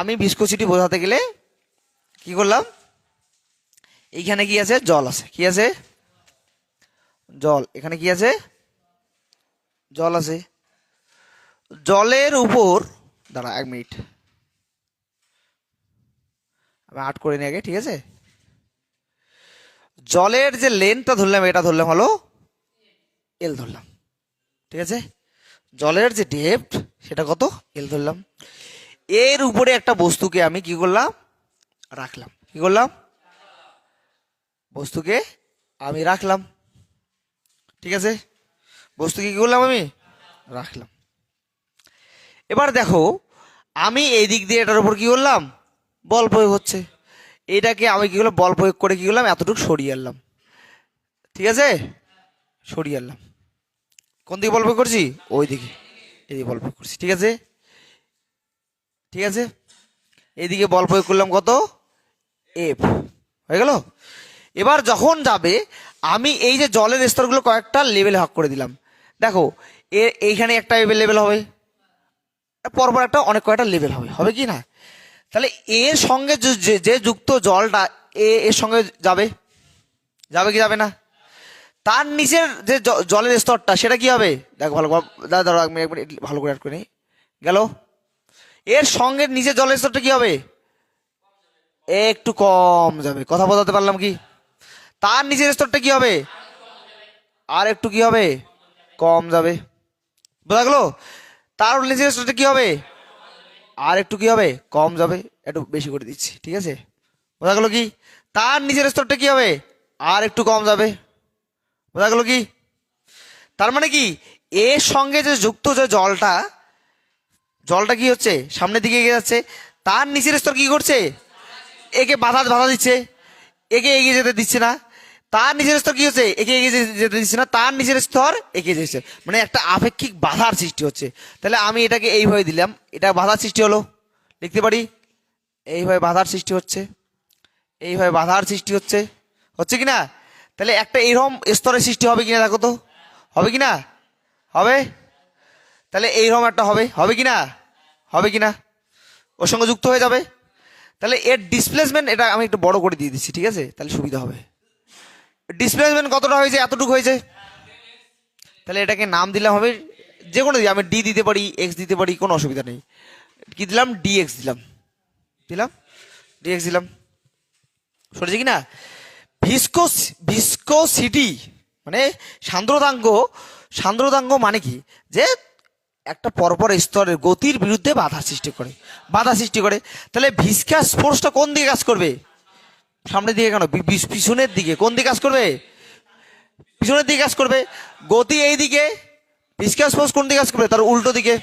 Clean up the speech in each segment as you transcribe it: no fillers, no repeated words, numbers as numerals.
আমি ভিসকোসিটি বোঝাতে গেলে কি করলাম, এইখানে কি আছে, জল আছে, কি আছে, জল, এখানে কি আছে, জল আছে। জলের উপর, দাঁড়া 1 মিনিট, আমি আর্ট করে নিই আগে, ঠিক আছে। জলের যে লেন্থটা ধরলাম, এটা ধরলাম হলো এল ধরলাম, ঠিক আছে। জলের যে ডেপথ সেটা কত, এল ধরলাম। এর উপরে একটা বস্তুকে আমি কি করলাম, রাখলাম, কি করলাম, বস্তুকে আমি রাখলাম, ঠিক আছে। বস্তুকে কি করলাম, আমি রাখলাম। এবার দেখো, আমি এই দিক দিয়ে এটার উপর কি করলাম, বল প্রয়োগ হচ্ছে। এটাকে আমি কি করলাম, বল প্রয়োগ করে কি করলাম, এতটুকু সরিয়ে আনলাম, ঠিক আছে, সরিয়ে আনলাম। কোন দিকে বল প্রয়োগ করছি, ওই দিকে, এদিকে বল প্রয়োগ করছি, ঠিক আছে, ঠিক আছে। এদিকে বল প্রয়োগ করলাম কত, এফ, হয়ে গেল। এবার যখন যাবে, আমি এই যে জলের স্তরগুলো কয়েকটা লেভেলে ভাগ করে দিলাম। দেখো, এইখানে একটা লেভেল হবে, পরপর একটা অনেক কয়েকটা লেভেল হবে, হবে কি না। তাহলে এর সঙ্গে যে যুক্ত জলটা এর সঙ্গে যাবে, যাবে কি যাবে না। তার নিচের যে জলের স্তরটা সেটা কি হবে, দেখো ভালো, দাদা ভালো করে অ্যাড করে নিই, গেল। এর সঙ্গে নিচের জলের স্তরটা কি হবে, একটু কম যাবে, কথা বোঝাতে পারলাম কি। তার নিচের স্তরটা কি হবে, আর একটু কি হবে, কম যাবে, বোঝা গেল। তার নিচের স্তরটা কি হবে, আর একটু কি হবে, কম যাবে, একটু বেশি করে দিচ্ছি, ঠিক আছে, বোঝা গেল কি। তার নিচের স্তরটা কি হবে, আর একটু কম যাবে, বোঝা গেল কি। তার মানে কি, এর সঙ্গে যে যুক্ত যে জলটা, জলটা কি হচ্ছে, সামনের দিকে এগিয়ে যাচ্ছে, তার নিচের স্তর কি করছে, একে বাধা বাধা দিচ্ছে, একে এগিয়ে যেতে দিচ্ছে না। তার নিচের স্তর কি হচ্ছে, একে এগিয়ে যেতে দিচ্ছে না, তার নিচের স্তর এগিয়ে যাচ্ছে, মানে একটা আপেক্ষিক বাধার সৃষ্টি হচ্ছে। তাহলে আমি এটাকে এইভাবে দিলাম, এটা বাধার সৃষ্টি হলো, লিখতে পারি এইভাবে বাধার সৃষ্টি হচ্ছে, এইভাবে বাধার সৃষ্টি হচ্ছে, হচ্ছে কি না। তাহলে একটা এইরকম স্তরের সৃষ্টি হবে কিনা দেখো তো, হবে কি না, হবে। তাহলে এইরকম একটা হবে, হবে কি না, হবে কি না, ওর সঙ্গে যুক্ত হয়ে যাবে। তাহলে এর ডিসপ্লেসমেন্ট, এটা আমি একটু বড় করে দিয়ে দিচ্ছি, ঠিক আছে, তাহলে সুবিধা হবে। ডিসপ্লেসমেন্ট কতটা হয়েছে, এতটুকু হয়েছে। তাহলে এটাকে নাম দিলাম হবে, যে কোনো আমি ডি দিতে পারি, এক্স দিতে পারি, কোনো অসুবিধা নেই। কি দিলাম, ডিএক্স দিলাম, দিলাম ডিএক্স দিলাম, সরেছে কি না। ভিসকোসিটি মানে সান্দ্রতাঙ্গ, সান্দ্রতাঙ্গ মানে কি, যে একটা পরপর স্তরের গতির বিরুদ্ধে বাধা সৃষ্টি করে, বাধা সৃষ্টি করে। তাহলে ভিসকাস ফোর্সটা কোন দিকে কাজ করবে, সামনের দিকে কেন, পিছনের দিকে, কোন দিকে কাজ করবে, পিছনের দিকে কাজ করবে। গতি এই দিকে, ভিসকাস ফোর্স কোন দিকে কাজ করবে, তার উল্টো দিকে,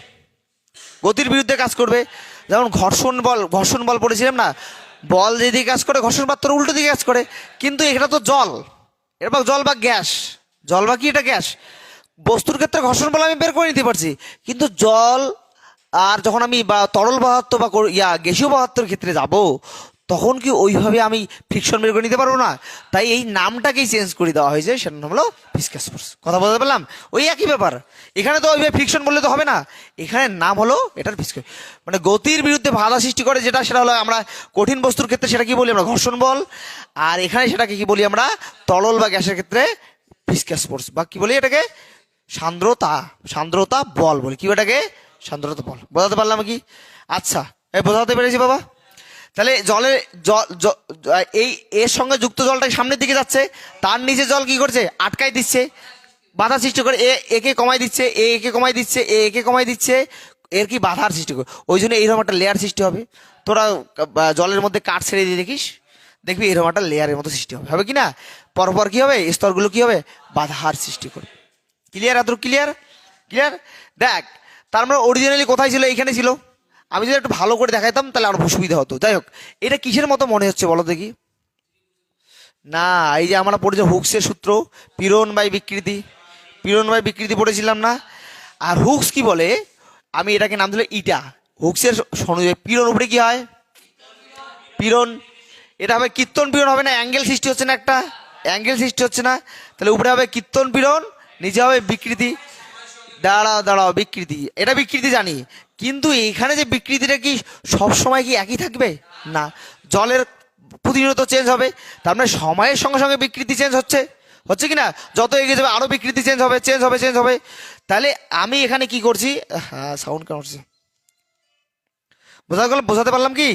গতির বিরুদ্ধে কাজ করবে। যেমন ঘর্ষণ বল পড়েছিলাম না, বল যেদিকে কাজ করে, ঘর্ষণ বল তোর উল্টো দিকে কাজ করে। কিন্তু এটা তো জল, এটা জল বা গ্যাস, জল বা কি, এটা গ্যাস। বস্তুর ক্ষেত্রে ঘর্ষণ বল আমি বের করে নিতে পারছি, কিন্তু জল আর যখন আমি বা তরল পদার্থ বা গ্যাসীয় পদার্থের ক্ষেত্রে যাব, তখন কি ওইভাবে আমি ফ্রিকশন বের করে নিতে পারবো না। তাই এই নামটাকেই চেঞ্জ করে দেওয়া হয়েছে, সেটা নাম হলো ভিসকাস ফোর্স। কথা বলতে পারলাম, ওই একই ব্যাপার। এখানে তো ওইভাবে ফ্রিকশন বললে তো হবে না, এখানে নাম হলো এটার ভিসকাস, মানে গতির বিরুদ্ধে বাধা সৃষ্টি করে যেটা, সেটা হলো আমরা কঠিন বস্তুর ক্ষেত্রে সেটা কি বলি আমরা, ঘর্ষণ বল। আর এখানে সেটাকে কি বলি আমরা, তরল বা গ্যাসের ক্ষেত্রে ভিসকাস ফোর্স, বা কি বলি এটাকে, সান্দ্রতা, সান্দ্রতা বল বলি, কি ওটাকে, সান্দ্রতা বল। বোঝাতে পারলাম কি, আচ্ছা বোঝাতে পেরেছি বাবা। তাহলে জলের এই এর সঙ্গে যুক্ত জলটা সামনের দিকে যাচ্ছে, তার নিচে জল কি করছে, আটকাই দিচ্ছে, বাধা সৃষ্টি করে, একে কমাই দিচ্ছে, একে কমাই দিচ্ছে, একে কমাই দিচ্ছে, এর কি বাধার সৃষ্টি করে। ওই জন্য এইরকম একটা লেয়ার সৃষ্টি হবে। তোরা জলের মধ্যে কাঠ ছেড়ে দিয়ে দেখিস, দেখবি এরকম একটা লেয়ারের মতো সৃষ্টি হবে, হবে কি না। পরপর কি হবে, স্তরগুলো কি হবে, বাধার সৃষ্টি করবে। ক্লিয়ার, এত ক্লিয়ার, ক্লিয়ার। দেখ, তার মানে অরিজিনালি কোথায় ছিল, এইখানে ছিল। আমি যদি একটু ভালো করে দেখাইতাম তাহলে আরো সুবিধা হতো। যাই হোক, এটা কিসের মতো মনে হচ্ছে বলো দেখি, না এই যে আমরা পড়েছি হুকসের সূত্র, পীড়ন বাই বিকৃতি, পীড়ন বাই বিকৃতি পড়েছিলাম না। আর হুকস কি বলে, আমি এটাকে নাম দিল ইটা। হুকসের পীড়ন উপরে কি হয়, পীড়ন, এটা হবে কীর্তন পীড়ন, হবে না, অ্যাঙ্গেল সৃষ্টি হচ্ছে না, একটা অ্যাঙ্গেল সৃষ্টি হচ্ছে না। তাহলে উপরে হবে কীর্তন পীড়ন, নিচে হবে বিকৃতি। দাঁড়াও দাঁড়াও, বিকৃতি, এটা বিকৃতি জানি, কিন্তু এইখানে যে বিকৃতিটা কি সব সময় কি একই থাকবে না, জলের প্রতিনিয়ত চেঞ্জ হবে। তার মানে সময়ের সঙ্গে সঙ্গে বিকৃতি চেঞ্জ হচ্ছে, হচ্ছে কি না? যত এগিয়ে যাবে আরো বিকৃতি চেঞ্জ হবে, চেঞ্জ হবে, চেঞ্জ হবে। তাহলে আমি এখানে কি করছি, হ্যাঁ সাউন্ড কেন হচ্ছে, বোঝাতে পারলাম কি?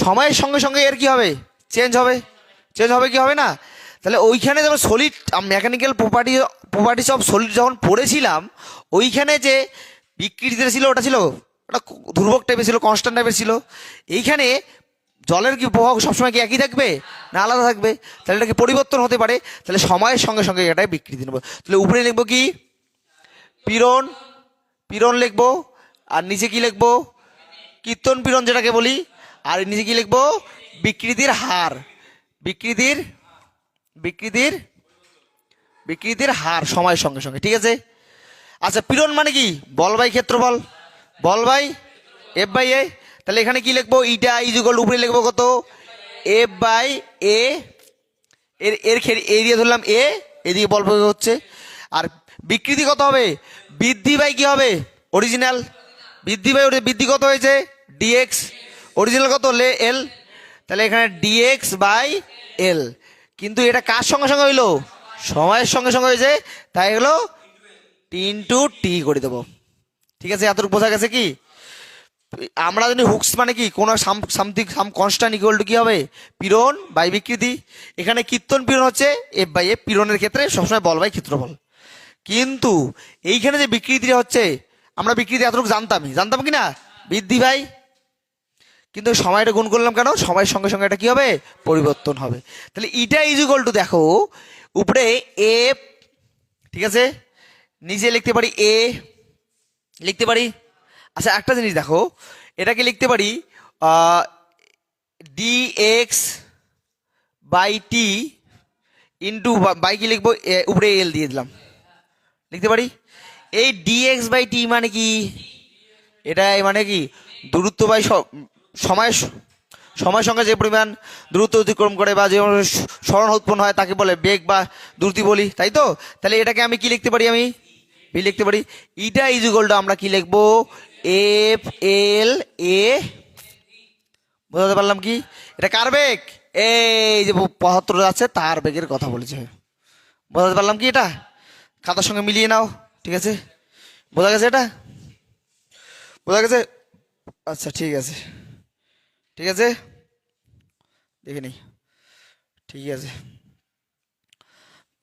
সময়ের সঙ্গে সঙ্গে এর কি হবে, চেঞ্জ হবে, চেঞ্জ হবে কি হবে না? তাহলে ওইখানে যেমন solid mechanical properties of solid যখন পড়েছিলাম, ওইখানে যে বিকৃতিটা ছিল ওটা ছিল ওটা ধ্রুবক টাইপের ছিল, কনস্ট্যান্ট টাইপের ছিল। এইখানে জলের কি প্রভাব সবসময় কি একই থাকবে না আলাদা থাকবে? তাহলে এটা কি পরিবর্তন হতে পারে। তাহলে সময়ের সঙ্গে সঙ্গে এটাই বিকৃতি নেবো। তাহলে উপরে লিখবো কি, পীড়ন, পীড়ন লিখবো। আর নিচে কি লিখবো, কীর্তন পীড়ন যেটাকে বলি। আর নিচে কি লিখবো, বিকৃতির হার, বিকৃতির বিকৃতির বিকৃতির হার সময়ের সঙ্গে সঙ্গে, ঠিক আছে? আচ্ছা, পীড়ন মানে কি, বল বাই ক্ষেত্রফল, বল বাই এফ বাই এ। তাহলে এখানে কি লিখবো, ইটা ইজুগল উপরে লিখবো কত, এফ বাই এ, এর এর এরিয়া ধরলাম এ, এদিকে বল প্রয়োগ হচ্ছে। আর বিকৃতি কত হবে, বৃদ্ধি বাই কি হবে, অরিজিনাল, বৃদ্ধি বাই বৃদ্ধি কত হয়েছে, ডিএক্স, অরিজিনাল কত এল। তাহলে এখানে ডিএক্স বাই এল। কিন্তু এটা কার সঙ্গে সঙ্গে হইলো, সময়ের সঙ্গে সঙ্গে হয়েছে, তাই হলো ইনটু টি করে দেবো। ঠিক আছে, এতটুকু বোঝা গেছে কি? আমরা জানি হুকস মানে কি, কোন something some constant equal to কি হবে, পীড়ন বাই বিকৃতি। এখানে কীর্তন পীড়ন হচ্ছে এফ বাই এফ, পীড়নের ক্ষেত্রে সবসময় বল বাই ক্ষেত্রফল। কিন্তু এইখানে যে বিকৃতিটা হচ্ছে, আমরা বিকৃতি এতটুকু জানতাম কি না, বৃদ্ধি ভাই। কিন্তু সময়টা গুণ করলাম কেন, সময়ের সঙ্গে সঙ্গে এটা কি হবে, পরিবর্তন হবে। তাহলে ইটা ইজ ইকুয়াল টু, দেখো উপরে এফ, ঠিক আছে, নিচে লিখতে পারি এ, লিখতে পারি। আচ্ছা একটা জিনিস দেখো, এটাকে লিখতে পারি D X by T into by কি লিখবো, উপরে এল দিয়ে দিলাম, লিখতে পারি। এই ডি এক্স বাই টি মানে কি, এটা মানে কি, দূরত্ব বাই সময়ের সময়ের সঙ্গে যে পরিমাণ দূরত্ব অতিক্রম করে বা যে স্মরণ উৎপন্ন হয় তাকে বলে বেগ বা দ্রুতি বলি, তাই তো? তাহলে এটাকে আমি কি লিখতে পারি, আমি ভি লিখতে পারি। ইটা ইজ ইকুয়াল টু আমরা কি লিখবো, এফ এল এ। বোঝাতে পারলাম কি, এটা কার বেগ, এই যে 75 আছে তার বেগের কথা বলেছে। বোঝাতে পারলাম কি, এটা খাতার সঙ্গে মিলিয়ে নাও, ঠিক আছে? বোঝা গেছে, এটা বোঝা গেছে? আচ্ছা ঠিক আছে, ঠিক আছে, দেখে নিই, ঠিক আছে।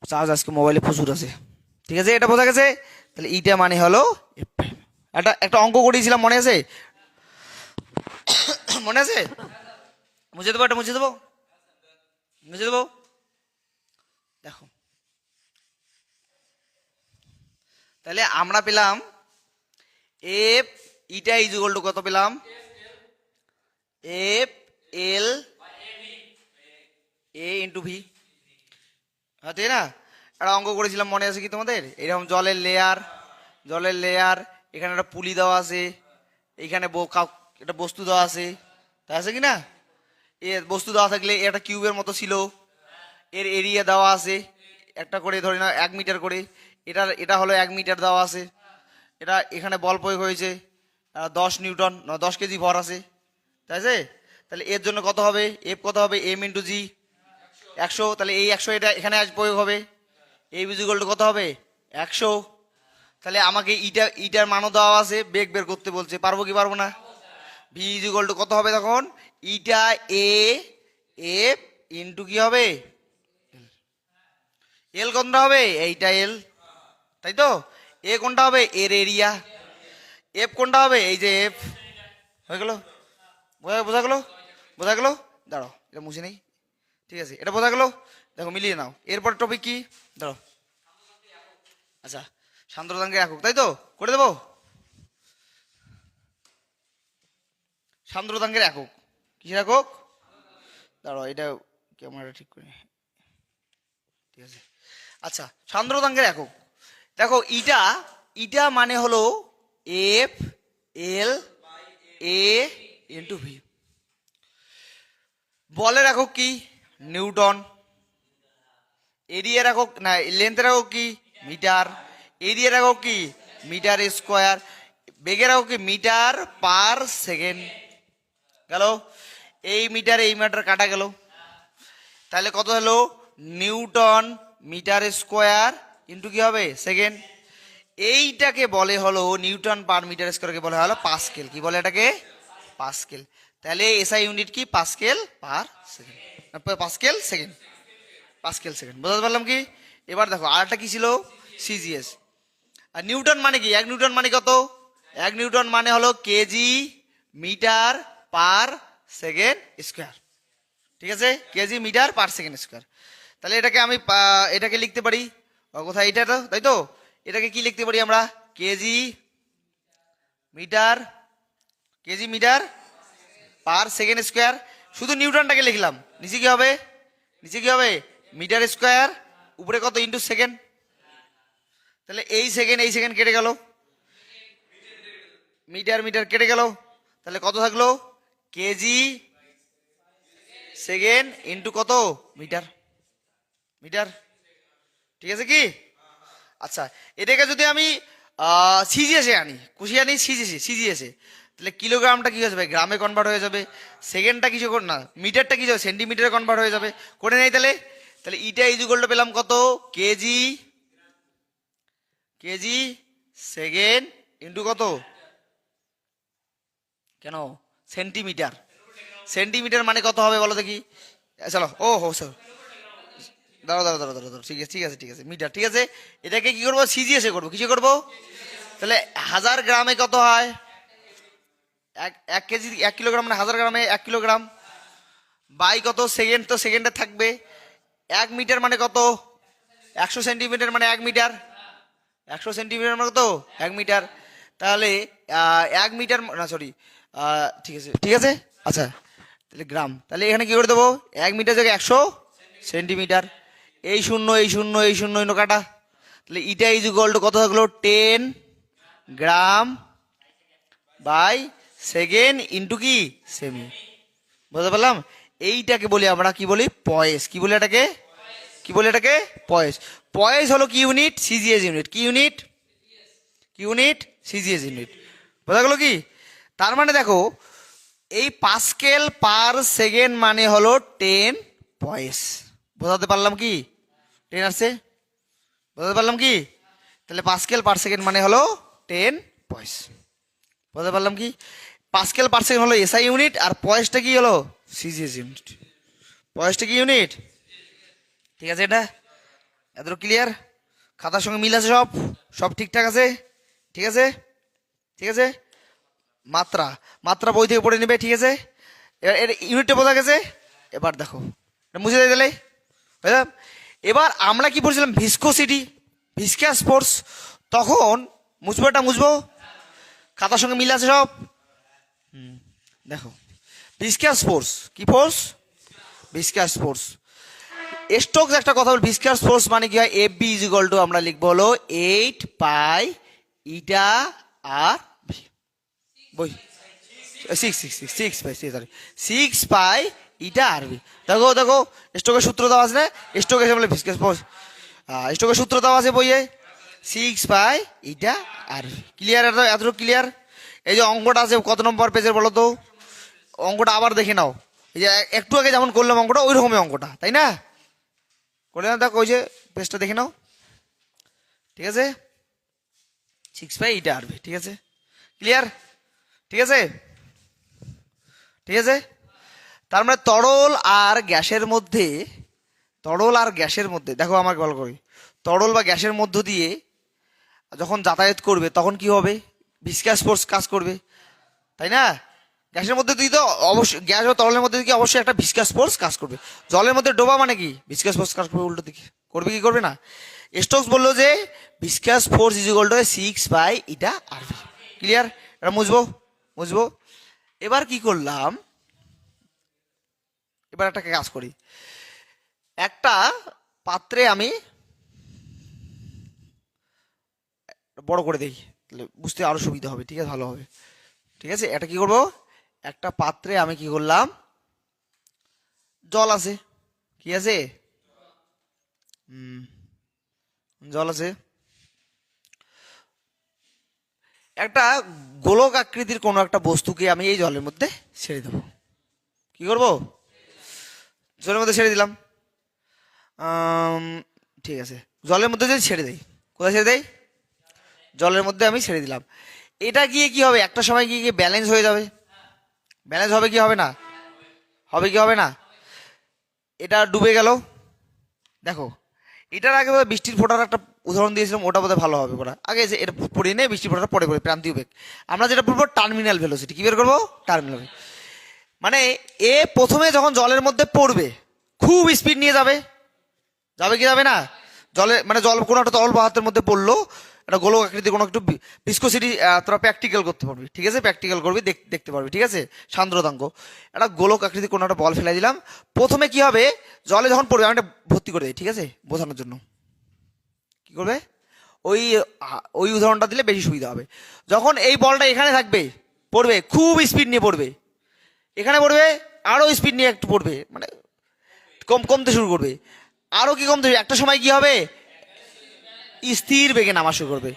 চার্জ আজকে মোবাইলে প্রচুর আছে, ঠিক আছে, এটা বোঝা গেছে। তাহলে ইটা মানে হলো একটা অঙ্ক করিয়েছিলাম, মনে আছে? মনে আছে? মুছে দেবো, এটা মুছে দেবো, মুছে দেবো। দেখো, তাহলে আমরা পেলাম F eta is equal two কত পেলাম, এফ এল এ ইন্টু ভি। হ্যাঁ তাই না? একটা অঙ্ক করেছিলাম, মনে আছে কি তোমাদের? এরকম জলের লেয়ার, জলের লেয়ার, এখানে একটা পুলি দেওয়া আছে, এইখানে একটা বস্তু দেওয়া আছে, তাই আছে কি না? এ বস্তু দেওয়া থাকলে একটা কিউবের মতো ছিল, এর এরিয়া দেওয়া আছে একটা করে, ধরে না 1 মিটার করে, এটা হলো 1 মিটার দেওয়া আছে। এটা এখানে বল প্রয়োগ হয়েছে 10 নিউটন, 10 কেজি ভর আছে, তাই আছে? তাহলে এর জন্য কত হবে, এফ কত হবে, এম ইন্টু জি 100। তাহলে এই 100 এটা এখানে আজ প্রয়োগ হবে, এই ইকুয়াল টু কত হবে, 100। তাহলে আমাকে ইটার মানও দেওয়া আছে, বেগ বের করতে বলছে, পারবো কি পারবো না? ভি ইকুয়াল টু কত হবে তখন, ইটা এ এফ ইন্টু কি হবে, এল কোনটা হবে, এইটা এল, তাই তো? এ কোনটা হবে, এর এরিয়া। এফ কোনটা হবে, এই যে এফ। হয়ে গেল, বোঝা গেল, বোঝা গেল। দাঁড়াও এটা মুছে নেই, ঠিক আছে, এটা বোঝা গেল। দেখো মিলিয়ে নাও, এরপর টপিক কি, দাঁড়াও। আচ্ছা, সান্দ্রতাঙ্কের একক, তাই তো? করে দেবো, সান্দ্রতাঙ্কের একক, কিসের একক? দাঁড়াও এটা ক্যামেরাটা ঠিক করে, ঠিক আছে। আচ্ছা, সান্দ্রতাঙ্কের একক দেখো, ইটা ইটা মানে হলো এফ এল এ ইন্টু ভি। বলের একক কি, নিউটন। এরিয়ার একক না, লেন্থের একক কি, মিটার। এরিয়ার একক কি, মিটার স্কোয়ার। বেগের একক কি মিটার পার সেকেন্ড গেল। এই মিটার কাটা গেল, তাহলে কত হলো নিউটন মিটার স্কোয়ার ইন্টু কি হবে সেকেন্ড। এইটাকে বলে হলো নিউটন পার মিটার স্কোয়ারকে বলে হলো পাস্কেল। কি বলে এটাকে? পাস্কেল। তাহলে এসআই ইউনিট কি pascal per second, pascal second, pascal second. বুঝতে পারলাম কি? এবার দেখো আরেকটা কি ছিল সিজিএস। আর নিউটন মানে কি? 1 নিউটন মানে কত? 1 নিউটন মানে হলো K G meter per second square. ঠিক আছে, K G meter per second square. তাহলে এটাকে আমি এটাকে লিখতে পারি কোথায়? এটা তো তাই তো, এটাকে কি লিখতে পারি আমরা? K G meter per second square. শুধু নিউটনটাকে লিখলাম, নিচে কি হবে? নিচে কি হবে? মিটার স্কোয়ার উপরে কত ইন্টু সেকেন্ড। তাহলে এই সেকেন্ড কেটে গেল, মিটার কেটে গেল, তাহলে কত থাকলো? কেজি সেকেন্ড ইন্টু কত মিটার। ঠিক আছে কি? আচ্ছা, এটাকে যদি আমি সিজিএসে আনি, সিজিএসে, তাহলে কিলোগ্রামটা কি হয়ে যাবে? গ্রামে কনভার্ট হয়ে যাবে। সেকেন্ডটা কিছু না, মিটারটা কি যাবে? সেন্টিমিটারে কনভার্ট হয়ে যাবে। করে নেই তাহলে। তাহলে ইটা ইজুগলটা পেলাম কত? কেজি সেকেন্ড ইন্টু কত? কেন সেন্টিমিটার মানে কত হবে বলো দেখি? চলো, ও হো স্যার, দাঁড়াও, ঠিক আছে মিটার। ঠিক আছে, এটাকে কি করবো? সিজিএসে করবো। কিসে করবো? তাহলে 1000 গ্রামে কত হয়? এক কেজি 1 কিলোগ্রাম মানে 1000 গ্রামে 1 কিলোগ্রাম বাই কত সেকেন্ড, তো সেকেন্ডে থাকবে। 1 মিটার মানে কত? 100 সেন্টিমিটার মানে 1 মিটার। 100 সেন্টিমিটার মানে কত? 1 মিটার। তাহলে 1 মিটার না সরি, ঠিক আছে আচ্ছা, তাহলে গ্রাম। তাহলে এখানে কি করে দেবো? 1 মিটার জায়গায় 100 সেন্টিমিটার। এই শূন্য এই শূন্য কাটা। তাহলে ইটা ইজ ইকুয়াল টু কত থাকলো? 10 গ্রাম বাই সেকেন্ড ইন্টু কি সেমি। বুঝতে পারলাম? এইটাকে বলি আমরা কি বলি? পয়েস। কি বলি এটাকে? পয়েস। পয়েস হলো কি ইউনিট? CGS unit. কি ইউনিট? CGS unit. বোঝা গেল কি? তার মানে দেখো, এই পাস্কেল পার সেকেন্ড মানে হলো 10 পয়েস। বোঝাতে পারলাম কি? 10 আসছে, বোঝাতে পারলাম কি? তাহলে পাস্কেল পার সেকেন্ড মানে হলো 10 পয়েস। বুঝতে পারলাম কি? পাস্কেল পার সেকেন্ড হলো এসআই ইউনিট, আর পয়েসটা কি হলো? CGS unit. পয়েসটা কি ইউনিট? ঠিক আছে, এটা এত ক্লিয়ার? খাতার সঙ্গে মিল আছে? সব ঠিকঠাক আছে? ঠিক আছে। মাত্রা বই থেকে পড়ে নেবে। ঠিক আছে, এর ইউনিটটা বোঝা গেছে? এবার দেখো, এটা মুছে দিয়ে দিলে। বুঝলাম? এবার আমরা কি পড়ছিলাম? Viscosity, viscous force. তখন মুছবো খাতার সঙ্গে মিল আছে সব? দেখো, ভিসকাস ফোর্স কি ফোর্স? Viscous force. স্টোকস একটা কথা বল, ভিসকাস ফোর্স মানে কি হয়? F B is equal to আমরা লিখবো হলো 8 পাই ইটা আর ভি। বই 6 পাই ইটা আর ভি। দেখো স্টোকের সূত্র দেওয়া আছে না? স্টোক এসে বলে ভিসকাস ফোর্স, স্টোকের সূত্র দেওয়া আছে বইয়ে, 6 পাই ইটা আর ভি। ক্লিয়ার? এতটুকু ক্লিয়ার? এই যে অঙ্কটা আছে কত নম্বর পেজের বলো তো? অঙ্কটা আবার দেখে নাও। এই যে একটু আগে যেমন করলাম অঙ্কটা, ওই রকমই অঙ্কটা, তাই না? করে নাও, দেখো ওই যে পেজটা দেখে নাও। ঠিক আছে, 6 পাই ইটা আর ভি। ঠিক আছে, ক্লিয়ার? ঠিক আছে। তার মানে তরল আর গ্যাসের মধ্যে দেখো, আমাকে বল করি, তরল বা গ্যাসের মধ্য দিয়ে যখন যাতায়াত করবে তখন কি হবে? ভিসকাস ফোর্স কাজ করবে, তাই না? গ্যাসের মধ্যে দিয়ে তো অবশ্যই, গ্যাস ও তরলের মধ্যে দিয়ে অবশ্যই একটা ভিসকাস ফোর্স কাজ করবে। জলের মধ্যে ডোবা মানে কি? ভিসকাস ফোর্স কাজ করবে উল্টো দিকে। করবে কি করবে না? স্টোকস বললো যে viscous force is equal to 6 by eta R V. Clear? এটা মুছবো। এবার কি করলাম? এবার একটা কাজ করি, একটা পাত্রে আমি বড় করে দেই, তাহলে বুঝতে আরো সুবিধা হবে। ঠিক আছে, ভালো হবে। ঠিক আছে, এটা কি করব? একটা পাত্রে আমি কি করলাম? জল আছে। কি আছে? জল আছে। একটা গোলক আকৃতির কোনো একটা বস্তুকে আমি এই জলের মধ্যে ছেড়ে দেবো। কি করব? জলের মধ্যে ছেড়ে দিলাম। ঠিক আছে, জলের মধ্যে যদি ছেড়ে দেই, কোথায় ছেড়ে দেই? জলের মধ্যে আমি ছেড়ে দিলাম। এটা গিয়ে কি হবে? একটা সময় গিয়ে গিয়ে ব্যালেন্স হয়ে যাবে। ব্যালেন্স হবে কি হবে না? হবে কি হবে না? এটা ডুবে গেল। দেখো, এটার আগে বোধহয় বৃষ্টির ফোঁটার একটা উদাহরণ দিয়েছিলাম, ওটা বোধহয় ভালো হবে পড়া। আগে যে এটা পড়িয়ে নেই, বৃষ্টির ফোঁটাটা পরে পড়ে, প্রান্তীয় বেগ। আমরা যেটা বলবো টার্মিনাল ভেলোসিটি। কি বের করবো? টার্মিনাল। মানে এ প্রথমে যখন জলের মধ্যে পড়বে খুব স্পিড নিয়ে যাবে, যাবে কি যাবে না? জলে মানে জল কোনো একটা তরল পদার্থের মধ্যে পড়লো, একটা গোলক আকৃতি কোনো একটু ভিসকোসিটি তোরা প্র্যাকটিক্যাল করতে পারবি, ঠিক আছে? প্র্যাকটিক্যাল করবি, দেখতে পারবি, ঠিক আছে? সান্দ্রতাঙ্ক একটা গোলক আকৃতি কোনো একটা বল ফেলে দিলাম। প্রথমে কি হবে? জলে যখন পড়বে, আমি একটা ভর্তি করে দিই, ঠিক আছে, বোঝানোর জন্য। কি করবে? ওই ওই উদাহরণটা দিলে বেশি সুবিধা হবে। যখন এই বলটা এখানে থাকবে, পড়বে, খুব স্পিড নিয়ে পড়বে, এখানে পড়বে, আরো স্পিড নিয়ে একটু পড়বে, মানে কমতে শুরু করবে, আরো কি কমতে, একটা সময় কি হবে? স্থির বেগে নামা শুরু করবে।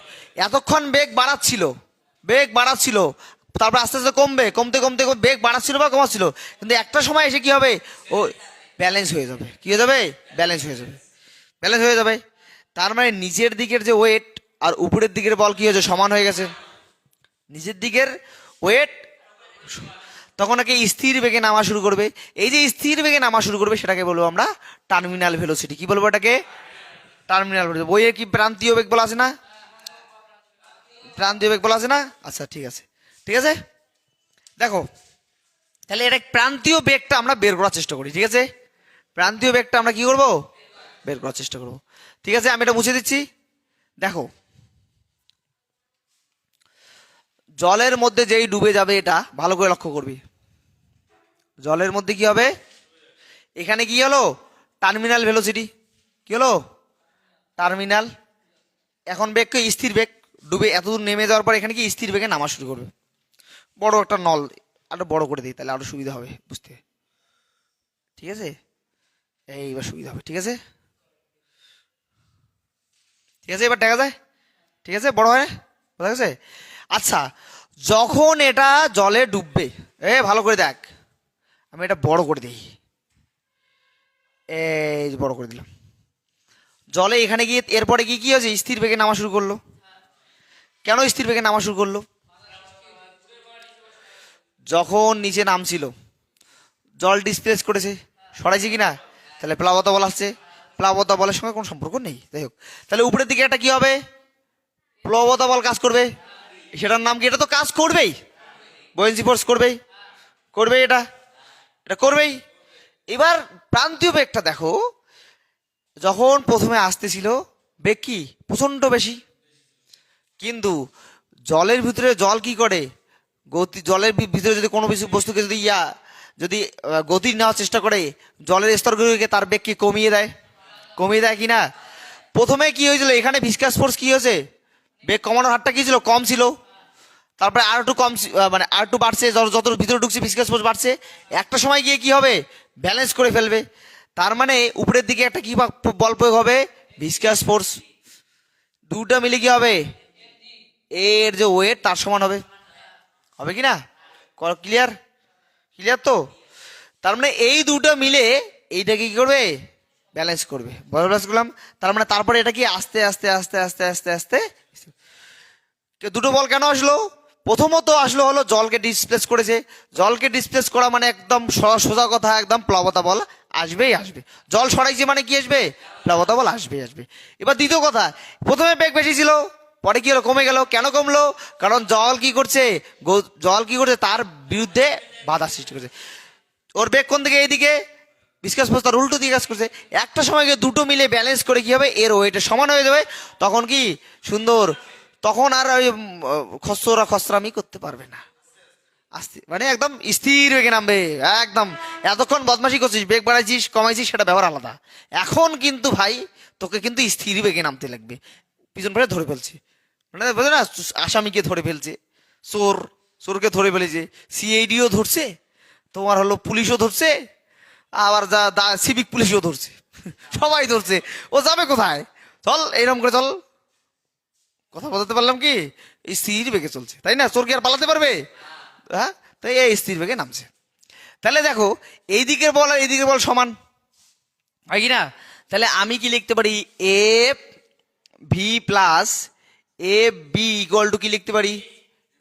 এতক্ষণ বেগ বাড়াচ্ছিল, তারপর আস্তে আস্তে কমবে, কমতে বেগ বাড়াচ্ছিল বা কমাচ্ছিল, কিন্তু একটা সময় এসে কি হবে? ও ব্যালেন্স হয়ে যাবে। কি হয়ে যাবে? ব্যালেন্স হয়ে যাবে। তার মানে নিচের দিকের যে ওয়েট আর উপরের দিকের বল কি হয়েছে? সমান হয়ে গেছে। নিচের দিকের ওয়েট তখন একে স্থির বেগে নামা শুরু করবে। এই যে স্থির বেগে নামা শুরু করবে, সেটাকে বলবো আমরা টার্মিনাল ভেলোসিটি। কি বলবো এটাকে? Terminal velocity. বইয়ে কি প্রান্তীয় বেগ বলা আছে না? প্রান্তীয় বেগ বলা আছে না? আচ্ছা, ঠিক আছে। দেখো, তাহলে এটা প্রান্তীয় বেগটা আমরা বের করার চেষ্টা করি, ঠিক আছে? প্রান্তীয় বেগটা আমরা কি করব? বের করার চেষ্টা করব, ঠিক আছে? আমি এটা মুছে দিচ্ছি। দেখো, জলের মধ্যে যেই ডুবে যাবে, এটা ভালো করে লক্ষ্য করবি। জলের মধ্যে কি হবে? এখানে কি হলো? Terminal velocity. কি হলো? টার্মিনাল। এখন বেগ কি? স্থির বেগ। ডুবে এতদূর নেমে যাওয়ার পর এখানে কি স্থির বেগে নামা শুরু করবে। বড় একটা নল, আরো বড় করে দিই, তাহলে আরো সুবিধা হবে বুঝতে, ঠিক আছে? এইবার সুবিধা হবে, ঠিক আছে? এবার দেখা যায়, ঠিক আছে? বড় হয়, বোঝা গেছে? আচ্ছা, যখন এটা জলে ডুববে, ভালো করে দেখ, আমি এটা বড় করে দিই, এই বড় করে দিলাম। জলে এখানে গিয়ে এরপরে কি হয়েছে? স্থির বেগে নামা শুরু করলো। কেন স্থির বেগে নামা শুরু করলো? যখন নিচে নামছিল, জল ডিসপ্লেস করেছে, সরাইছে কিনা? তাহলে প্লাবতা বল আসছে। প্লাবতা বলের সঙ্গে কোনো সম্পর্ক নেই, যাই হোক। তাহলে উপরের দিকে একটা কি হবে? প্লাবতা বল কাজ করবে। সেটার নাম কি? এটা তো কাজ করবেই, বুয়েন্সি ফোর্স করবেই, এটা করবেই। এবার প্রান্তীয় বেগটা দেখো, যখন প্রথমে আসতেছিল বেগ কি প্রচন্ড বেশি, কিন্তু জলের ভিতরে জল কি করে? জলের ভিতরে যদি কোনো বস্তুকে যদি গতি নেওয়ার চেষ্টা করে, জলের স্তরগুলিকে তার বেগকে কমিয়ে দেয় কি না? প্রথমে কি হয়েছিল? এখানে ভিসকাস ফোর্স কি হয়েছে? বেগ কমানোর হারটা কি ছিল? কম ছিল। তারপরে আর একটু কম, মানে আর একটু বাড়ছে, যত ভিতরে ঢুকছে ভিসকাস ফোর্স বাড়ছে। একটা সময় গিয়ে কি হবে? ব্যালেন্স করে ফেলবে। তার মানে উপরের দিকে একটা কি বল প্রয়োগ হবে? Viscous force. দুটা মিলে কি হবে? এর যে ওয়েট তার সমান হবে কি না? ক্লিয়ার তো? তার মানে এই দুটো মিলে এইটাকে কি করবে? ব্যালেন্স করবে। ব্যালেন্স করলাম, তার মানে তারপরে এটা কি আস্তে আস্তে দুটো বল কেন আসলো? প্রথমত আসলো হলো জলকে ডিসপ্লেস করেছে। জলকে ডিসপ্লেস করা মানে একদম সোজা কথা, একদম প্লাবতা বল আসবে। জল সরাইছে মানে কি আসবে? প্লাবতা বল আসবে। এবার দ্বিতীয় কথা, প্রথমে বেগ বেশি ছিল, পরে কি হলো? কমে গেল। কেন কমলো? কারণ জল কি করছে? তার বিরুদ্ধে বাধা সৃষ্টি করছে। ওর বেগ কোন দিকে? এইদিকে। ভিসকাস ফোর্স তার উল্টো দিকে কাজ করছে। একটা সময় গিয়ে দুটো মিলে ব্যালেন্স করে কি হবে? এর ওয়েট সমান হয়ে যাবে। তখন কি সুন্দর, তখন আর ওই খসরামি করতে পারবে না, মানে একদম স্থির বেগে নামবে। একদম এতক্ষণ বদমাশি করছিস, বেগ বাড়াইছিস কমাইছিস, সেটা ব্যাপার আলাদা। এখন কিন্তু ভাই তোকে কিন্তু স্থির বেগে নামতে লাগবে। পিছন ফিরে ধরে ফেলছে, মানে বোঝে না? আসামিকে ধরে ফেলছে, চোরকে ধরে ফেলেছে, সিআইডিও ধরছে, তোমার হলো পুলিশও ধরছে, আবার সিভিক পুলিশও ধরছে, সবাই ধরছে। ও যাবে কোথায়? চল এইরকম করে চল, কথা বলতে পারলাম কি? এই স্থির বেগে চলছে, তাই না? চোর কি আর পালাতে পারবে? হ্যাঁ, তাই এই স্থির বেগে নামছে। তাহলে দেখো, এই দিকের বল আর এই দিকের বল সমান হয় কি না? তাহলে আমি কি লিখতে পারি? F V plus F B equal to কি লিখতে পারি?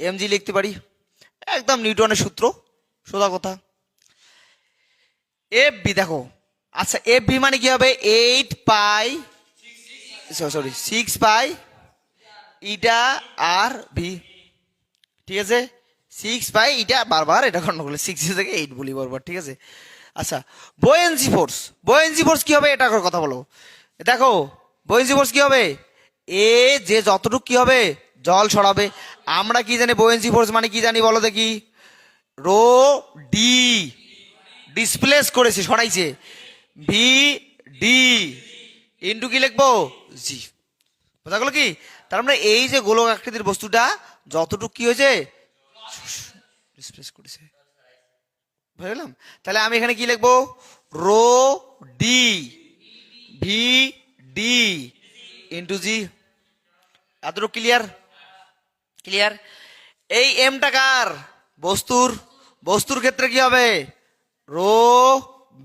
এম জি লিখতে পারি। একদম নিউটনের সূত্র, সোজা কথা। এফ বি দেখো, আচ্ছা এফ ভি মানে কি হবে? 8 পাই, সরি 6 পাই ইটা আর ভি, ঠিক আছে? 6 পাই ইটা, বারবার এটা গন্ডগোল, 6 থেকে 8 বলি বারবার, ঠিক আছে? আচ্ছা, বোয়েন্সি ফোর্স, বোয়েন্সি ফোর্স কি হবে এটা কথা বলো। দেখো বোয়েন্সি ফোর্স কি হবে? এ যে যতটুকু কি হবে জল ছড়াবে। আমরা কি জানি বোয়েন্সি ফোর্স মানে কি জানি বলো দেখি? রো ডি, ডিসপ্লেস করেছে, সরাইছে, ভি ডি ইন্টু কি লিখবো? জি। বোঝা গেল কি? তার মানে এই যে গোলক আকৃতির বস্তুটা যতটুকু কি হয়েছে ডিসপ্লেস করেছে, বুঝলাম? তাহলে আমি এখানে কি লিখবো? Rho D V D into G. এতটুকু ক্লিয়ার? ক্লিয়ার। এই এমটা কার? বস্তুর। বস্তুর ক্ষেত্রে কি হবে? রো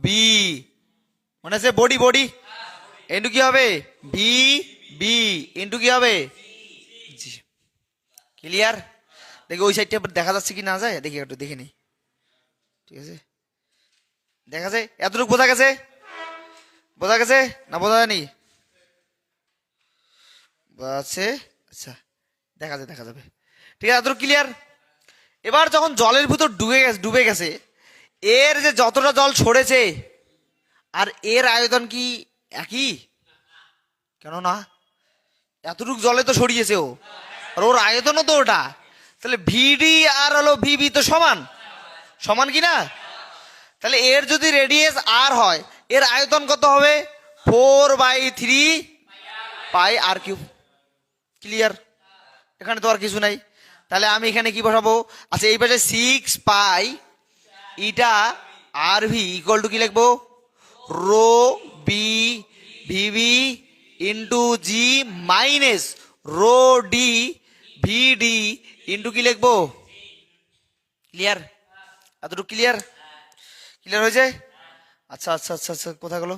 বি, মনে আছে? বডি, বডি ইন্টু কি হবে? ভি বি ইন্টু কি হবে? জি। ক্লিয়ার? দেখি ওই সাইডটা দেখা যাচ্ছে কি না যায়, দেখি একটু দেখে নেই, ঠিক আছে? দেখা যায়? এতটুকু বোঝা গেছে? বোঝা গেছে না বোঝা যায়নি? বোঝা যাচ্ছে? আচ্ছা, দেখা যায়, দেখা যাবে, ঠিক আছে? এতটুকু ক্লিয়ার? এবার যখন জলের ভিতর ডুবে গেছে, এর যে যতটা জল ছড়েছে আর এর আয়তন কি একই? কেন না? এতটুকু জলে তো ছড়িয়েছে ও, আর ওর আয়তনও তো ওটা। তাহলে ভিডি আর হলো ভিবি তো সমান, সমান কি না? তাহলে এর যদি রেডিয়াস আর হয়, এর আয়তন কত হবে? 4/3 পাই আর কিউব। ক্লিয়ার? এখানে তো আর কিছু নাই। তাহলে আমি এখানে কি বসাবো? আচ্ছা, এই পাশে 6 পাই ইটা আর ভি ইকুয়াল টু কি লিখবো? রো বি ভিবি ইন্টু জি মাইনাস রো ডি ভিডি ইন্টু কি লিখবো? ক্লিয়ার? এতটুকু ক্লিয়ার? ক্লিয়ার হয়েছে? আচ্ছা আচ্ছা আচ্ছা আচ্ছা, কোথায় গেলো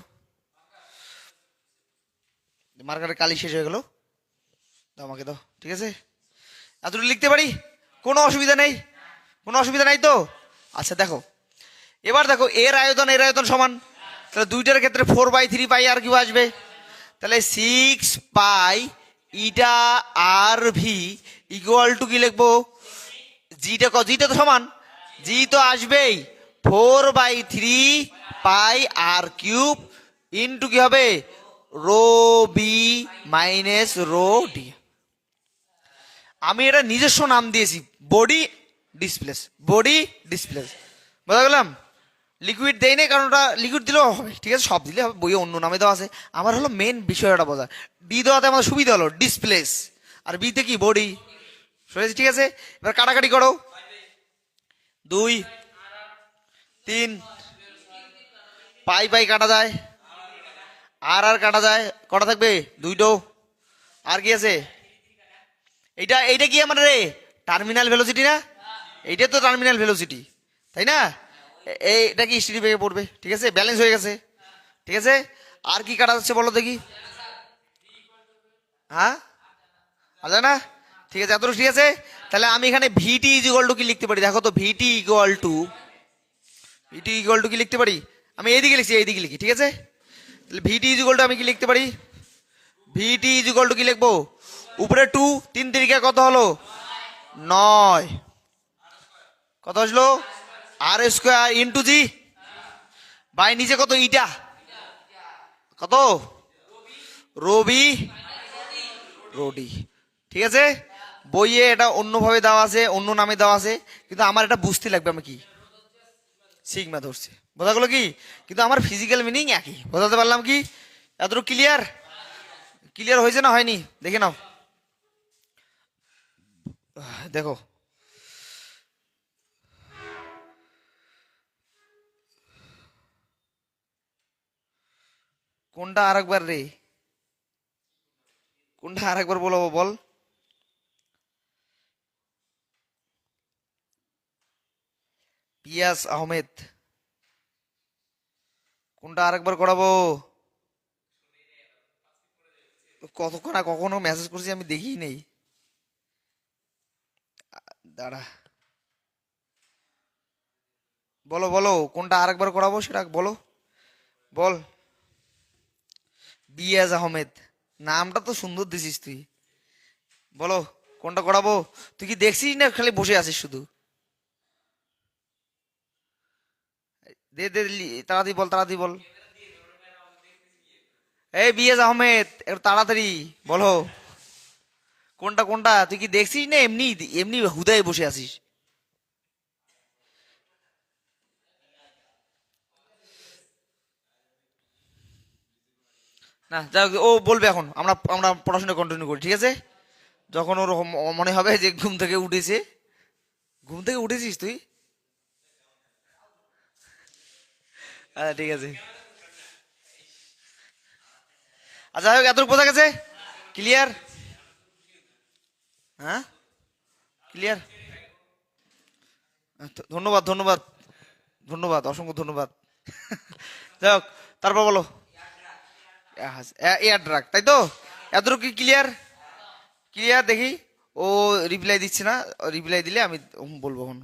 মার্কারের? কালি শেষ হয়ে গেল, দাও আমাকে দাও, ঠিক আছে? এতটুকু লিখতে পারি, কোনো অসুবিধা নেই, কোনো অসুবিধা নাই তো? আচ্ছা দেখো, এবার দেখো এর আয়তন সমান, তাহলে দুইটার ক্ষেত্রে 4/3 পাই আর কিউ আসবে। তাহলে 6 পাই ইটা আর ভি ইকুয়াল টু কি লিখবো? জিটা তো সমান, জি তো আসবেই, 4/3 পাই আর কিউব ইন্টু কি হবে? Rho B minus rho D. আমি এটা নিজস্ব নাম দিয়েছি, বডি ডিসপ্লেস, বডি ডিসপ্লেস। বোঝা গেলাম? লিকুইড দেয় নেই, কারণ ওটা লিকুইড দিলেও হবে, ঠিক আছে? সব দিলে হবে, বইয়ে অন্য নামে দেওয়া আছে। আমার হলো মেন বিষয়টা বোঝা, ডি দেওয়াতে আমার সুবিধা হলো ডিসপ্লেস, আর বিতে কি? বডি। ঠিক আছে? এবার কাটাকাটি করো, 2 3 পাই পাই কাটা যায়, আর আর কাটা যায়, কটা থাকবে? দুইটো। আর কি আছে? এইটা এইটা কি আমার রে? টার্মিনাল ভেলোসিটি না? এইটা তো টার্মিনাল ভেলোসিটি, তাই না? এইটা কি স্টিডি বেগে পড়বে, ঠিক আছে? ব্যালেন্স হয়ে গেছে, ঠিক আছে? আর কি কাটা যাচ্ছে বলো দেখি? হ্যাঁ, আচ্ছা না, ঠিক আছে, এতটুকু ঠিক আছে। তাহলে আমি এখানে ভিটি ইকুয়াল টু কি লিখতে পারি? দেখো তো, ভিটি ইকুয়াল টু কি লিখতে পারি? আমি এইদিকে লিখছি, এইদিকে লিখি, ঠিক আছে? তাহলে ভিটি ইকুয়াল টু আমি কি লিখতে পারি? ভিটি ইকুয়াল টু কি লিখবো? উপরে 2, 3 তিরিকা কত হলো? 9। কত আসলো? আর স্কোয়ার ইন্টু জি বাই নিচে কত? ইটা কত? রবি রোডি, ঠিক আছে? বইয়ে এটা অন্যভাবে দেওয়া আছে, অন্য নামে দেওয়া আছে, কিন্তু আমার এটা বুঝতে লাগবে আমি কি সিগমা ধরছি। বোঝা গেলো কি? কিন্তু আমার ফিজিক্যাল মিনিং একই। বোঝাতে পারলাম কি? এতটুকু ক্লিয়ার? ক্লিয়ার হয়েছে না হয়নি? দেখে নাও, দেখো। কোনটা আরেকবার রে? কোনটা আরেকবার বলো, বল। পিয়াস আহমেদ। কোনটা আরেকবার করাবো? কতক্ষণ আর কখনো মেসেজ করছি আমি দেখিই নেই। দাঁড়া, বলো বলো কোনটা আরেকবার করাবো সেটা বলো। বল। বিয়াস আহমেদ, নামটা তো সুন্দর দিছিস তুই। বলো কোনটা করাবো? তুই কি দেখছিস না খালি বসে আছিস শুধু? দে দে তাড়াতাড়ি বল, তাড়াতাড়ি বল। এই বিয়াস আহমেদ, একটু তাড়াতাড়ি বলো কোনটা কোনটা। তুই কি দেখছিস না এমনি এমনি হুদায় বসে আছিস? না যাই হোক, ও বলবে এখন। আমরা আমরা পড়াশোনা কন্টিনিউ করি, ঠিক আছে? যখন ওর মনে হবে যে ঘুম থেকে উঠেছে। ঘুম থেকে উঠেছিস তুই? আচ্ছা ঠিক আছে। আচ্ছা যাই হোক, এতটুকু বোঝা গেছে? ক্লিয়ার? হ্যাঁ, ক্লিয়ার। ধন্যবাদ ধন্যবাদ ধন্যবাদ, অসংখ্য ধন্যবাদ। যাই হোক, তারপর বলো। এয়ার ড্রাগ, তাই তো? এতটুকু কি ক্লিয়ার? ক্লিয়ার দেখি। ও রিপ্লাই দিচ্ছে না, রিপ্লাই দিলে আমি বলবো এখন।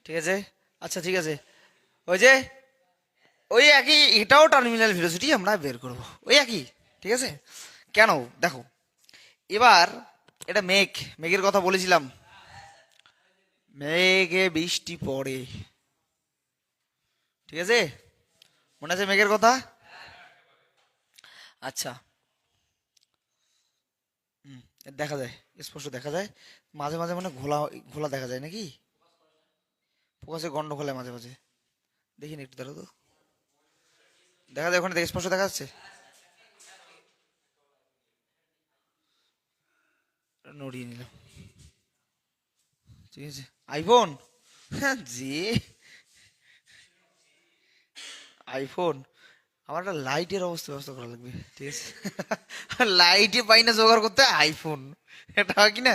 ঠিক আছে, আচ্ছা ঠিক আছে। ওই যে ওই একই, এটাও টার্মিনাল ভেলোসিটি আমরা বের করব, ওই একই। ঠিক আছে, কেন দেখো। এবার এটা মেঘ, মেঘের কথা বলেছিলাম। মেঘে বৃষ্টি পড়ে, ঠিক আছে? মনে আছে মেঘের কথা? আচ্ছা। দেখা যায়, স্পষ্ট দেখা যায়। মাঝে মাঝে মানে ঘোলা ঘোলা দেখা যায় নাকি? ফোকাসে গন্ডগোলে মাঝে মাঝে। দেখিনি একটু, দাঁড়া তো। দেখা যায় ওখানে, দেখে স্পষ্ট দেখা যাচ্ছে। নড়িয়ে নিলাম, ঠিক আছে। আইফোন, হ্যাঁ যে আইফোন। আমার একটা লাইটের অবস্থা ব্যবস্থা করা লাগবে, ঠিক আছে? লাইটে পাই না জোগাড় করতে, আইফোন। এটা হয় কি না?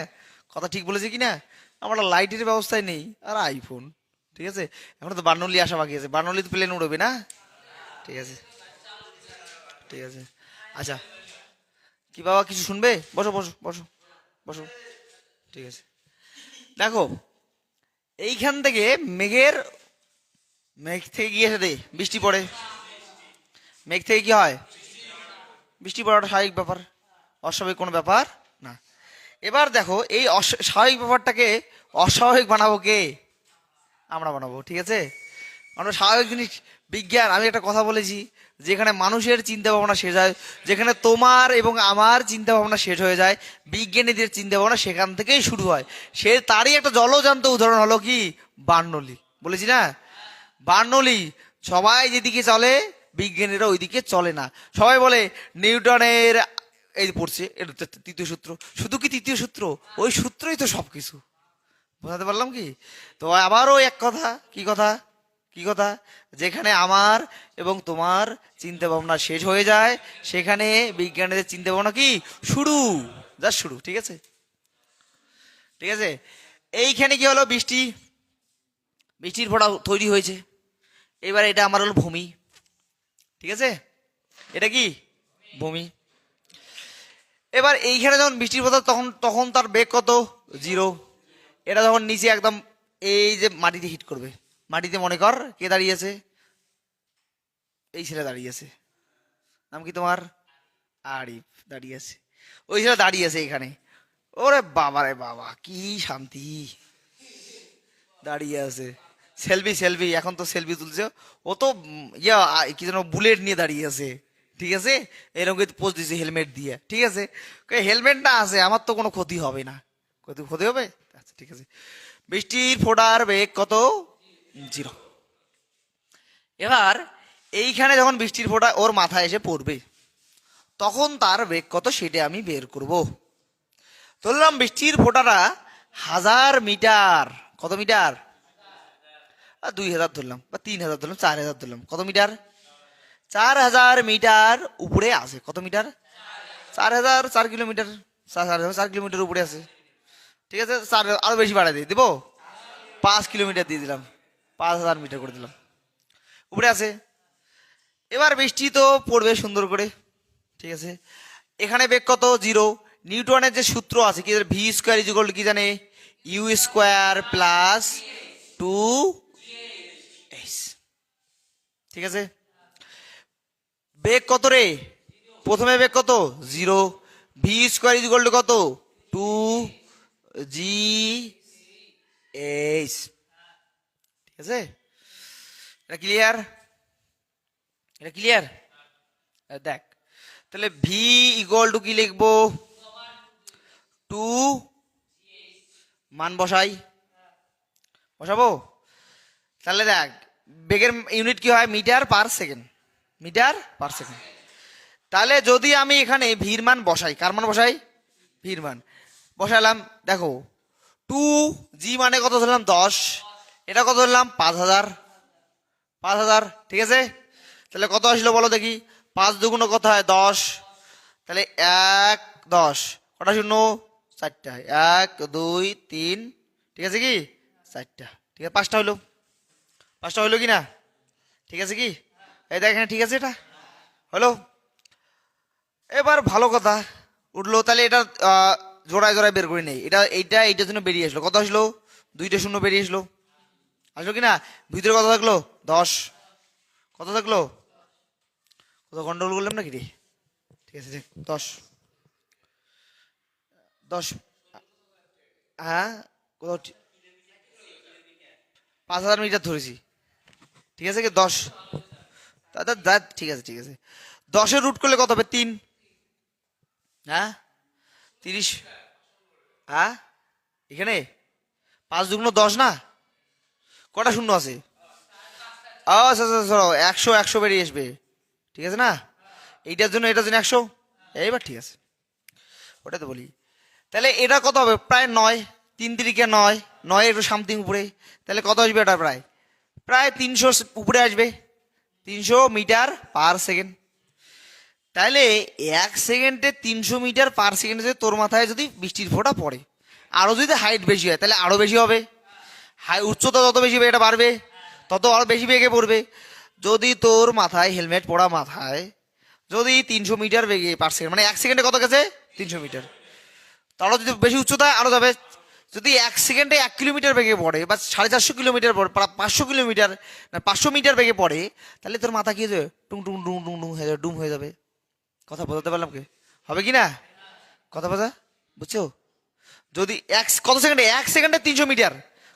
কথা ঠিক বলেছে কি না? আমার একটা লাইটের ব্যবস্থাই নেই, আর আইফোন। ঠিক আছে, এখন তো বার্নলি আসা বাকি আছে। বার্নলি তো প্লেন উড়বে না। ঠিক আছে, ঠিক আছে। আচ্ছা, কি বাবা কিছু শুনবে? বসো বসো বসো বসো। ঠিক আছে, দেখো এইখান থেকে মেঘের, মেঘ থেকে গিয়ে দে বৃষ্টি পড়ে। মেঘ থেকে কি হয়? বৃষ্টি পড়াটা স্বাভাবিক ব্যাপার, অস্বাভাবিক কোনো ব্যাপার না। এবার দেখো এই স্বাভাবিক ব্যাপারটাকে অস্বাভাবিক বানাবো কে? আমরা বানাবো, ঠিক আছে? আমরা স্বাভাবিক জিনিস, বিজ্ঞান, আমি একটা কথা বলেছি, যেখানে মানুষের চিন্তা ভাবনা শেষ হয়, যেখানে তোমার এবং আমার চিন্তা ভাবনা শেষ হয়ে যায়, বিজ্ঞানীদের চিন্তা ভাবনা সেখান থেকেই শুরু হয়। সে তারই একটা জলজান্ত উদাহরণ হলো কি? বার্নলি, বলেছি না? বার্নলি। সবাই যেদিকে চলে বিজ্ঞানীরা ওইদিকে চলে না। সবাই বলে নিউটনের এই পড়ছে, এটা তো তৃতীয় সূত্র। শুধু কি তৃতীয় সূত্র? ওই সূত্রই তো সবকিছু। বোঝাতে পারলাম কি? তো আবারও এক কথা, কি কথা? কি কথা? যেখানে আমার এবং তোমার চিন্তা ভাবনা শেষ হয়ে যায়, সেখানে বিজ্ঞানীদের চিন্তা ভাবনা কি? শুরু। জাস্ট শুরু, ঠিক আছে? ঠিক আছে, এইখানে কি হলো? বৃষ্টি, বৃষ্টির ফোঁটা তৈরি হয়েছে। এবার এটা আমার হলো ভূমি, ঠিক আছে? এটা কি? ভূমি। এবার এইখানে যখন বৃষ্টির ফোঁটা, তখন তখন তার বেগ কত? জিরো। এটা যখন নিচে একদম এই যে মাটিতে হিট করবে, মাটিতে মনে কর কে দাঁড়িয়েছে? এই ছেলে দাঁড়িয়েছে, নাম কি তোমার? আরিফ দাঁড়িয়ে আছে। ওই ছেলে দাঁড়িয়ে আছে এখানে। ওরে বাবা রে বাবা, কি শান্তি, দাঁড়িয়ে আছে। সেলফি সেলফি, এখন তো সেলফি তুলছে। ও তো কি যেন বুলেট নিয়ে দাঁড়িয়ে আছে, ঠিক আছে। এরকম পোজ দিছে হেলমেট দিয়ে, ঠিক আছে। হেলমেট না আছে, আমার তো কোনো ক্ষতি হবে না। ক্ষতি ক্ষতি হবে? আচ্ছা ঠিক আছে। বৃষ্টির ফোঁটার বেগ কত? 0। এবার এইখানে যখন বৃষ্টির ফোঁটা ওর মাথায় এসে পড়বে, তখন তার বেগ কত সেটা আমি বের করব। ধরলাম বৃষ্টির ফোঁটাটা 1000 মিটার। কত মিটার? 2000 ধরলাম, বা 3000 ধরলাম, 4000 ধরলাম। কত মিটার? 4000 মিটার উপরে আছে। কত মিটার? 4000, 4 কিলোমিটার। 4 কিলোমিটার উপরে আছে, ঠিক আছে। আরো বেশি বাড়াই দিই, দেবো 5 কিলোমিটার দিয়ে দিলাম, 5000 মিটার করে দিলাম, উপরে আছে। এবার বৃষ্টি তো পড়বে সুন্দর করে, ঠিক আছে। এখানে বেগ কত? 0। নিউটনের যে সূত্র আছে, কি V square is equal to কি জানে? ইউ স্কোয়ার প্লাস 2h, ঠিক আছে। বেগ কত রে? প্রথমে বেগ কত? 0। V square is equal two কত? 2gh, ঠিক আছে। এটা ক্লিয়ার? এটা ক্লিয়ার? দেখ, তাহলে ভি ইকুয়াল টু কি লিখবো? 2, মান বসাই, বসাবো। তাহলে দেখ, বেগের ইউনিট কি হয়? Meter per second, meter per second. তাহলে যদি আমি এখানে ভির মান বসাই, কার মান বসাই? ভির মান বসালাম। দেখো 2g মানে কত ধরলাম? 10। এটা কত ধরলাম? 5000, 5000, ঠিক আছে। তাহলে কত আসলো বলো দেখি? 5 দুগুণ কত হয়? 10। তাহলে 1, 10, কটা শূন্য? 4টা। 1, 2, 3, ঠিক আছে কি? 4টা, ঠিক আছে। 5টা হলো, 5টা হলো কি না? ঠিক আছে কি? এই দেখ এখানে, ঠিক আছে, এটা হলো। এবার ভালো কথা উঠলো, তাহলে এটা জোড়ায় জোড়ায় বের করে নেই। এইটার জন্য বেরিয়ে আসলো, কত আসলো? 2টা শূন্য বেরিয়ে আসলো, আসলো কি না? ভিতরে কত থাকলো? 10। কত থাকলো? কত গন্ডগোল করলাম নাকি রে? ঠিক আছে, 10, 10, হ্যাঁ, কোথাও 5000 মিটার ধরেছি, ঠিক আছে কি? 10, দাদা ঠিক আছে, ঠিক আছে। 10-এর রুট করলে কত হবে? 3, হ্যাঁ, 30, হ্যাঁ। এখানে 5 দুগুণ 10 না? কটা শূন্য আছে? আচ্ছা আচ্ছা, ধরো 100, 100 বেরিয়ে আসবে, ঠিক আছে না? এইটার জন্য, এটার জন্য 100। এইবার ঠিক আছে, ওটা তো বলি। তাহলে এটা কত হবে? প্রায় 9, 3 তিরিকে 9, 9 একটু সামথিং উপরে। তাহলে কত আসবে এটা? প্রায় প্রায় 300 উপরে আসবে, 300 মিটার পার সেকেন্ড। তাহলে 1 সেকেন্ডে 300 মিটার পার সেকেন্ডে যদি তোর মাথায় যদি বৃষ্টির ফোঁটা পড়ে, আরো যদি হাইট বেশি হয় তাহলে আরো বেশি হবে। উচ্চতা যত বেশি হবে এটা বাড়বে, তত আরো বেশি বেগে পড়বে। যদি তোর মাথায়, হেলমেট পরা মাথায় যদি 300 মিটার বেগে পার সেকেন্ড, মানে 1 সেকেন্ডে কত গেছে? 300 মিটার। তাহলে যদি বেশি উচ্চতা আরো যাবে। যদি 1 সেকেন্ডে 1 কিলোমিটার বেগে পড়ে, বা 450 কিলোমিটার পড়ে, 500 কিলোমিটার না 500 মিটার বেগে পড়ে, তাহলে তোর মাথা কি হয়ে যাবে? টুং টুং টুং টুং টুং হয়ে যাবে, ডুম হয়ে যাবে। কথা বোঝাতে পারলাম কি? হবে কি না? কথা বোঝা, বুঝছো? যদি কত সেকেন্ডে? 1 সেকেন্ডে 300 মিটার,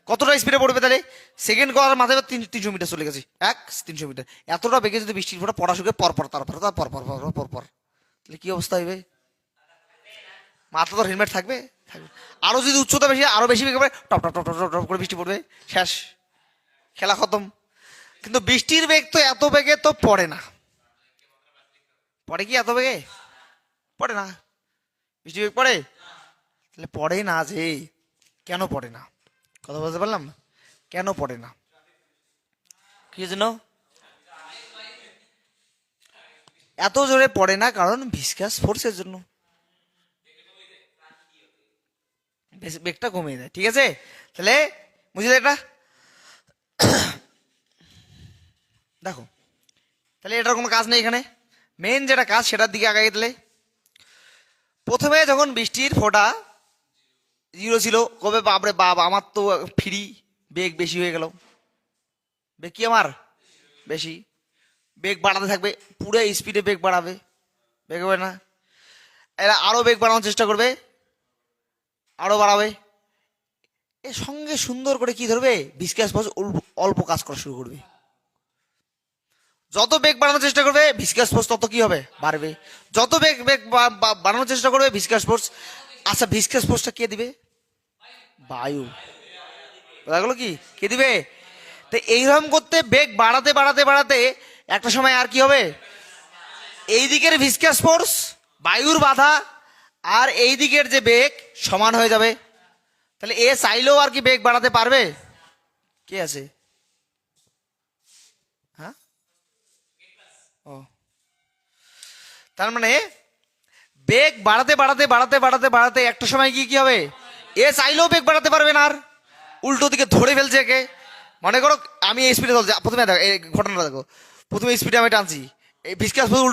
কতটা স্পিডে পড়বে তাহলে? সেকেন্ড করার মাথায় 300 মিটার চলে গেছে, 300 মিটার। এতটা বেগে যদি বৃষ্টির ফোঁটা পড়া শুকে পর পর, তারপর পর পর পর পর পর, তাহলে কি অবস্থা হইবে? মাথা তো হেলমেট থাকবে, থাকবে। আরো যদি উচ্চতা বেশি, আরো বেশি বেগে পড়ে, top top top top top top করে বৃষ্টি পড়বে, শেষ, খেলা খতম। কিন্তু বৃষ্টির বেগ তো এত বেগে তো পড়ে না। পড়ে কি এত বেগে? পড়ে না। বৃষ্টি বেগ পড়ে? তাহলে পড়ে না যে, কেন পড়ে না? কথা বলতে পারলাম? কেন পড়ে না? কি জন্য এত জোরে পড়ে না? কারণ ভিসকাস ফোর্সের জন্য বেগটা কমিয়ে দেয়, ঠিক আছে। তাহলে বুঝলে এটা? দেখো, তাহলে এটার কোনো কাজ নেই এখানে। মেন যেটা কাজ সেটার দিকে আগাই। তাহলে প্রথমে যখন বৃষ্টির ফোঁটা 0 ছিল, কবে বাপরে বাপ, আমার তো ফ্রি, বেগ বেশি হয়ে গেল। বেগ কি আমার বেশি? বেগ বাড়াতে থাকবে, পুরো স্পিডে বেগ বাড়াবে, বেগ হবে না। এরা আরো বেগ বাড়ানোর চেষ্টা করবে, আরো বাড়াবে, এর সঙ্গে সুন্দর করে কি ধরবে, ভিসকাস ফোর্স অল্প কাজ করা শুরু করবে। যত বেগ বাড়ানোর চেষ্টা করবে ভিসকাস ফোর্স তত কি হবে, বাড়বে। যত বেগ বেগ বাড়ানোর চেষ্টা করবে ভিসকাস ফোর্স, আচ্ছা ভিসকাস ফোর্সটা কে দিবে, বায়ু। বোঝা গেল কি, কে দিবে। তো এইরকম করতে বেগ বাড়াতে বাড়াতে বাড়াতে একটা সময় আর কি হবে, এই দিকের ভিসকাস ফোর্স বায়ুর বাধা আর এই দিকের যে বেগ সমান হয়ে যাবে। তাহলে এ চাইলেও আর কি বেগ বাড়াতে পারবে, কে আছে, হ্যাঁ, ও, তার মানে বেগ বাড়াতে বাড়াতে বাড়াতে বাড়াতে বাড়াতে একটা সময় কি কি হবে, এ চাইলেও বেগ বাড়াতে পারবে না, আর উল্টো দিকে ধরে ফেলছে একে। মনে করো আমি এই স্পিডে চলছি, প্রথমে দেখো এই ঘটনাটা দেখো, প্রথমে স্পিডে আমি টানছি, এই ভিসকাস ফোর্স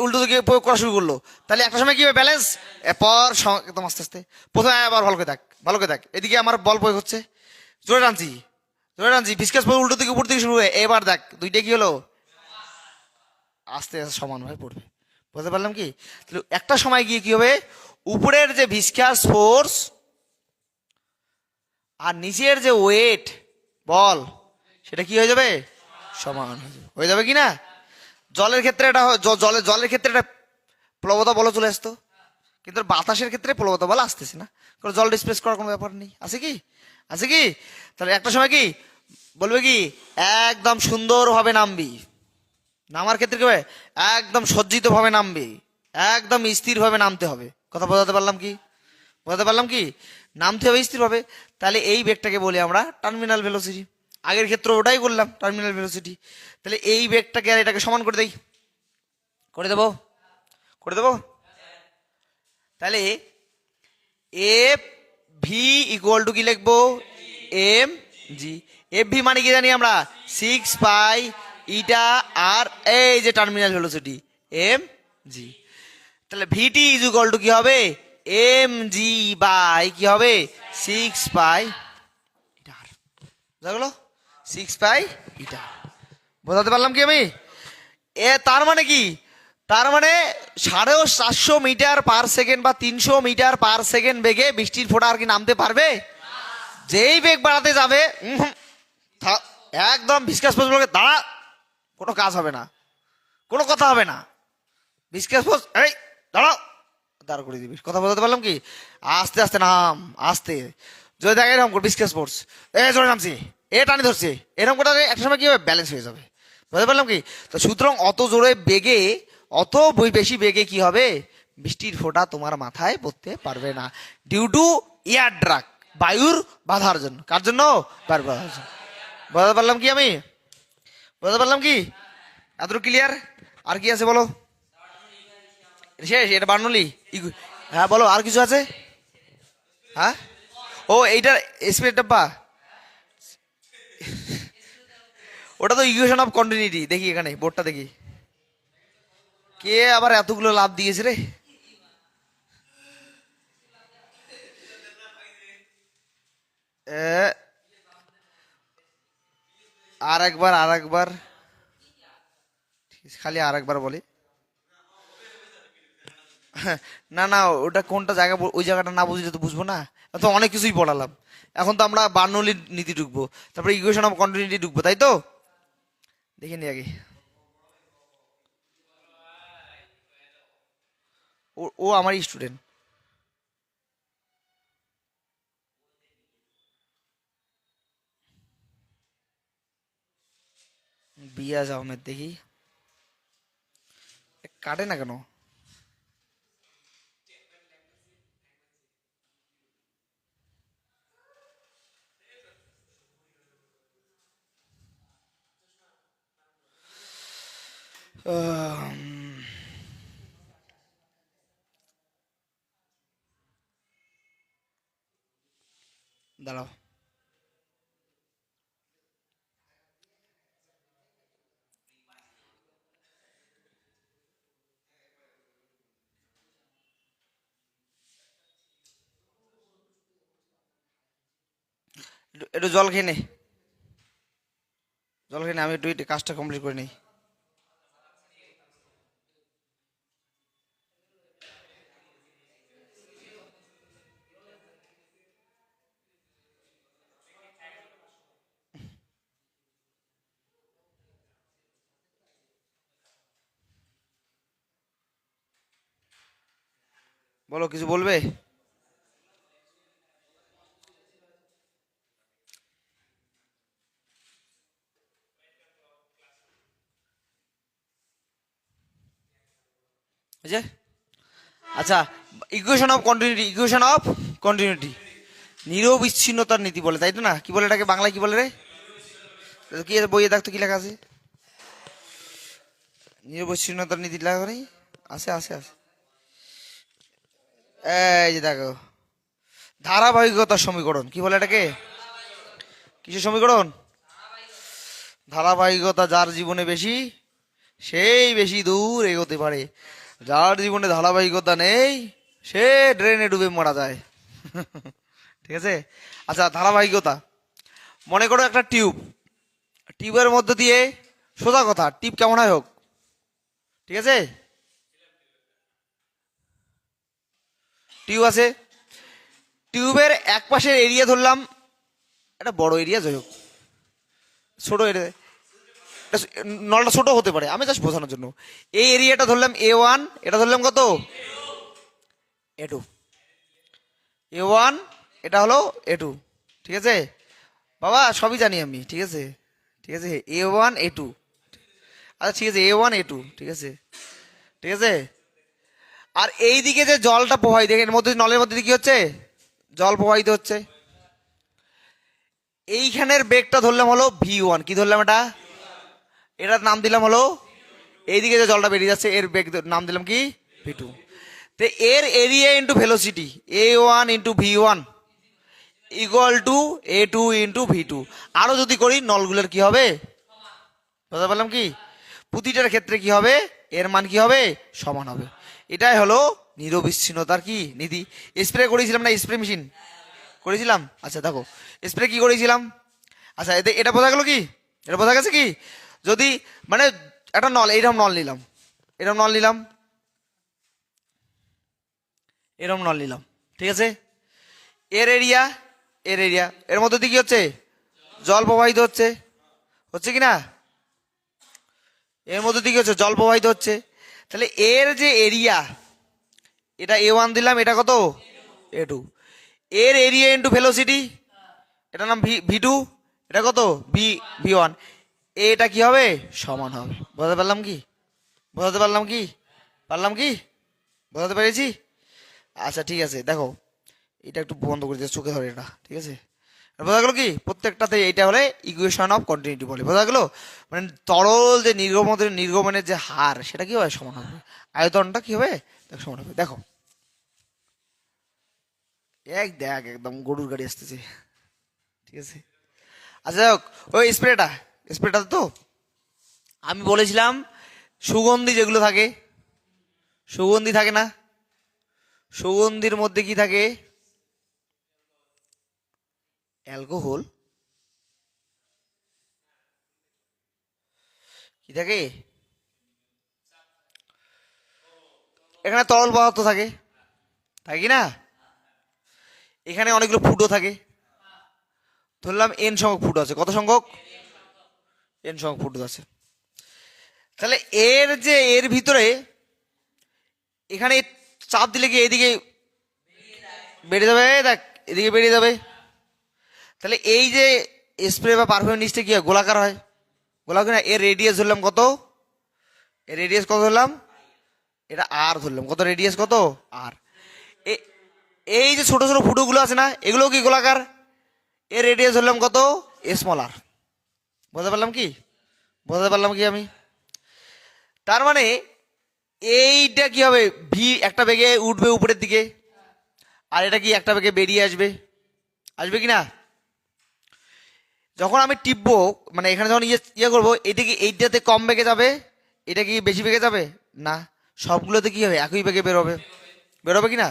উল্টো দিকে প্রয়োগ করা শুরু করলো, তাহলে একটা সময় কি হবে, ব্যালেন্স, এরপর একদম আস্তে আস্তে প্রথমে আবার ভালো করে দেখ, ভালো করে দেখ, এদিকে আমার বল প্রয়োগ হচ্ছে, জোরে টানছি, জোরে টানছি, ভিসকাস ফোর্স উল্টো দিকে উপর দিকে শুরু হয়ে এবার দেখ দুইটা কি হলো, আস্তে আস্তে সমানভাবে পড়বে। বুঝতে পারলাম কি, তাহলে একটা সময় গিয়ে কি হবে, উপরের যে ভিসকাস ফোর্স আর নিচের যে ওয়েট বল সেটা কি হয়ে যাবে, সমান হয়ে যাবে কি না। জলের ক্ষেত্রে এটা জলের ক্ষেত্রে এটা প্লবতা বল চলে আসতো, কিন্তু বাতাসের ক্ষেত্রে প্লবতা বল আসতেছে না, কারণ জল ডিসপ্লেস করার কোনো ব্যাপার নেই, আছে কি, আছে কি। তাহলে একটা সময় কি বলবে কি, একদম সুন্দরভাবে নামবি, নামার ক্ষেত্রে কি হবে, একদম সজ্জিত ভাবে নামবে, একদম স্থির ভাবে নামতে হবে। কথা বোঝাতে পারলাম কি, বোঝাতে পারলাম কি, নামতে হবে স্থির ভাবে। তাহলে এই বেগটাকে বলি আমরা টার্মিনাল ভেলোসিটি, আগের ক্ষেত্রে ওটাই করলাম টার্মিনাল ভেলোসিটি। তাহলে এই বেগটাকে আর এটাকে সমান করে দেই, করে দেবো, করে দেবো। তাহলে এফ ভি ইকুয়াল টু কি লিখবো, এম জি। এফ ভি মানে কি জানি আমরা, 6 পাই ইটা আর এই যে টার্মিনাল ভেলোসিটি এম জি। তাহলে ভিটি ইজ ইকুয়াল টু কি হবে, এম জি বাই কি হবে, 6 পাই ইটার, বুঝা গেল, 6 পাই ইটার। বোঝাতে পারলাম কি আমি, এ তার মানে কি, তার মানে 450 মিটার পার সেকেন্ড বা 300 মিটার পার সেকেন্ড বেগে বৃষ্টির ফোঁটা আর কি নামতে পারবে। যেই বেগ বাড়াতে যাবে একদম ভিসকাস ফোর্স বলবে দাঁড়া, কোনো কাজ হবে না, কোনো কথা হবে না, ভিসকাস ফোর্স এই দাঁড়াও, দাঁড় করে দিবি। কথা বলতে পারলাম কি, আস্তে আস্তে নাম, আস্তে, যদি দেখে এরকম করে ভিসকাস ফোর্স এ জোরে নামছি, এ টানি ধরছে, এরকম করে একটা সময় কি হবে, ব্যালেন্স হয়ে যাবে। বুঝতে পারলাম কি, তো সুতরাং অত জোরে বেগে, অত বেশি বেগে কি হবে, বৃষ্টির ফোঁটা তোমার মাথায় পড়তে পারবে না, ডিউ টু এয়ার ড্রাগ, বায়ুর বাধার জন্য। কার জন্য, বায়ুর বাধার জন্য। বুঝতে পারলাম কি আমি, বুঝতে পারলাম কি, এতটুকু ক্লিয়ার। আর কি আছে বলো, শেষ, এটা বার্নলি, হ্যাঁ বলো আর কিছু আছে, হ্যাঁ, ও এইটা স্পিড ডাব্বা, ওটা তো ইকুয়েশন অফ কন্টিনিউটি। দেখি এখানে বোর্ডটা দেখি, কে আবার এতগুলো লাভ দিয়েছে রে, আর একবার, আর একবার, খালি আর একবার বলি। না না, ওটা কোনটা জায়গা, ওই জায়গাটা না বুঝলে তো বুঝবো না, তো অনেক কিছুই পড়ালাম। এখন তো আমরা বার্নৌলির নীতি ঢুকবো, তারপরে ইকুয়েশন অফ কন্টিনিউটি ঢুকবো, তাই তো। দেখে নি আগে, ও ও আমার স্টুডেন্ট, বিয়াজ আহমেদ। দেখি কাটে না কেন, দাঁড়াও, একটু জল খেয়ে নে, জল খেয়ে নে, আমি একটু কাজটা কমপ্লিট করে নিই। বলো, কিছু বলবে? বুঝে? আচ্ছা, ইকুয়েশন অফ কন্টিনিউটি নিরবিচ্ছিন্নতার নীতি বলে, তাই তো না? কি বলে এটাকে বাংলায়, কি বলে রে? কি বইয়ে দেখতো কি লেখা আছে? নিরবিচ্ছিন্নতার নীতি লেখা নেই? আছে আছে আছে, এই যে দেখো, ধারাবাহিকতার সমীকরণ। কি বলে এটাকে? কিসের সমীকরণ? ধারাবাহিকতা যার জীবনে বেশি, সেই বেশি দূর এগোতে পারে। যার জীবনে ধারাবাহিকতা নেই, সে ড্রেনে ডুবে মারা যায়। ঠিক আছে? আচ্ছা, ধারাবাহিকতা, মনে করো একটা টিউব, টিউবের মধ্যে দিয়ে, সোজা কথা, টিউব কেমন হয় হোক, ঠিক আছে? টিউব আছে, টিউবের এক পাশের এরিয়া ধরলাম, একটা বড় এরিয়া, যাই হোক ছোট এরিয়া, নলটা ছোট হতে পারে, আমি জাস্ট বোঝানোর জন্য। এই এরিয়াটা ধরলাম A1, এটা ধরলাম কত? A2। A1, এটা হলো A2। ঠিক আছে বাবা, সবই জানি আমি, ঠিক আছে? ঠিক আছে, A1 A2। আচ্ছা ঠিক আছে, A1 A2, ঠিক আছে, ঠিক আছে। আর এই দিকে যে জলটা প্রবাহিত, এর মধ্যে, নলের মধ্যে দিয়ে কি হচ্ছে? জল প্রবাহিত হচ্ছে। এইখানের বেগটা ধরলাম হলো V1। কি ধরলাম এটা? এটার নাম দিলাম হলো, এইদিকে যে জলটা বেরিয়ে যাচ্ছে এর বেগ নাম দিলাম কি? V2। তো এর area into velocity A1 into V1 equal to A2 into V2। আরো যদি করি নলগুলোর কি হবে? বুঝতে পারলাম কি? প্রতিটার ক্ষেত্রে কি হবে? এর মান কি হবে? সমান হবে। এটাই হলো নিরবিচ্ছিন্নতার কি নীতি। স্প্রে করেছিলাম না, স্প্রে মেশিন করেছিলাম। আচ্ছা দেখো, স্প্রে কি করেছিলাম। আচ্ছা এতে এটা বোঝা গেল কি? এটা বোঝা গেছে কি? যদি মানে একটা নল, এইরকম নল নিলাম, এরকম নল নিলাম, এরকম নল নিলাম, ঠিক আছে? এর এরিয়া, এর এরিয়া, এর মধ্যে দিয়ে কি হচ্ছে? জল প্রবাহিত হচ্ছে, হচ্ছে কি না? এর মধ্যে দিয়ে কি হচ্ছে? জল প্রবাহিত হচ্ছে। তাহলে এর যে এরিয়া, এটা A1 দিলাম, এটা কত? A2। এর এরিয়া ইন্টু ভেলোসিটি, এটা নাম V2, এটা কত? V1। এটা কি হবে? সমান হবে। বোঝাতে পারলাম কি? বোঝাতে পারলাম কি? পারলাম কি? বোঝাতে পেরেছি? আচ্ছা ঠিক আছে, দেখো এটা একটু বন্ধ করে দিয়ে চোখে ধরে এটা, ঠিক আছে? বোঝা গেল কি? প্রত্যেকটাতে এইটা হলে ইকুয়েশন অফ কন্টিনিউটি বলে। বোঝা গেল? মানে তরল যে নির্গমনের যে হার, সেটা কি হবে? সমান হবে। আয়তনটা কি হবে? সমান হবে। দেখো, দেখ একদম গরুর গাড়ি আসতেছে, ঠিক আছে? আচ্ছা যাই হোক, ওই স্প্রেটা তো আমি বলেছিলাম সুগন্ধি যেগুলো থাকে, সুগন্ধি থাকে না? সুগন্ধির মধ্যে কি থাকে? অ্যালকোহল। কি থাকে? এখানে তরল পদার্থ থাকে, তাই কি না? এখানে অনেকগুলো ফুটো থাকে, ধরলাম N সংখ্যক ফুটো আছে। কত সংখ্যক? N সংখ্যক ফুটো আছে। তাহলে এর ভিতরে এখানে চাপ দিলে কি এদিকে বেড়ে যাবে? দেখ, এদিকে বেরিয়ে যাবে। তাহলে এই যে স্প্রে বা পারফিউম নিচটা কি হয়? গোলাকার হয়, গোলাকার না? এর রেডিয়াস ধরলাম কত? এর রেডিয়াস কত ধরলাম? এটা R ধরলাম। কত রেডিয়াস? কত? R। এই যে ছোট ছোট ফুটোগুলো আছে না, এগুলো কি গোলাকার? এর রেডিয়াস ধরলাম কত? R। বুঝতে পারলাম কি? বুঝতে পারলাম কি আমি? তার মানে এইটা কি হবে? একটা বেগে উঠবে উপরের দিকে, আর এটা কি একটা বেগে বেরিয়ে আসবে, আসবে কি না? যখন আমি টিপবো, মানে এখানে যখন ইয়ে করবো, এটা কি এইটাতে কম বেগে যাবে, এটা কি বেশি বেগে যাবে? না, সবগুলোতে কি হবে? একই বেগে বেরোবে, বেরোবে কি না?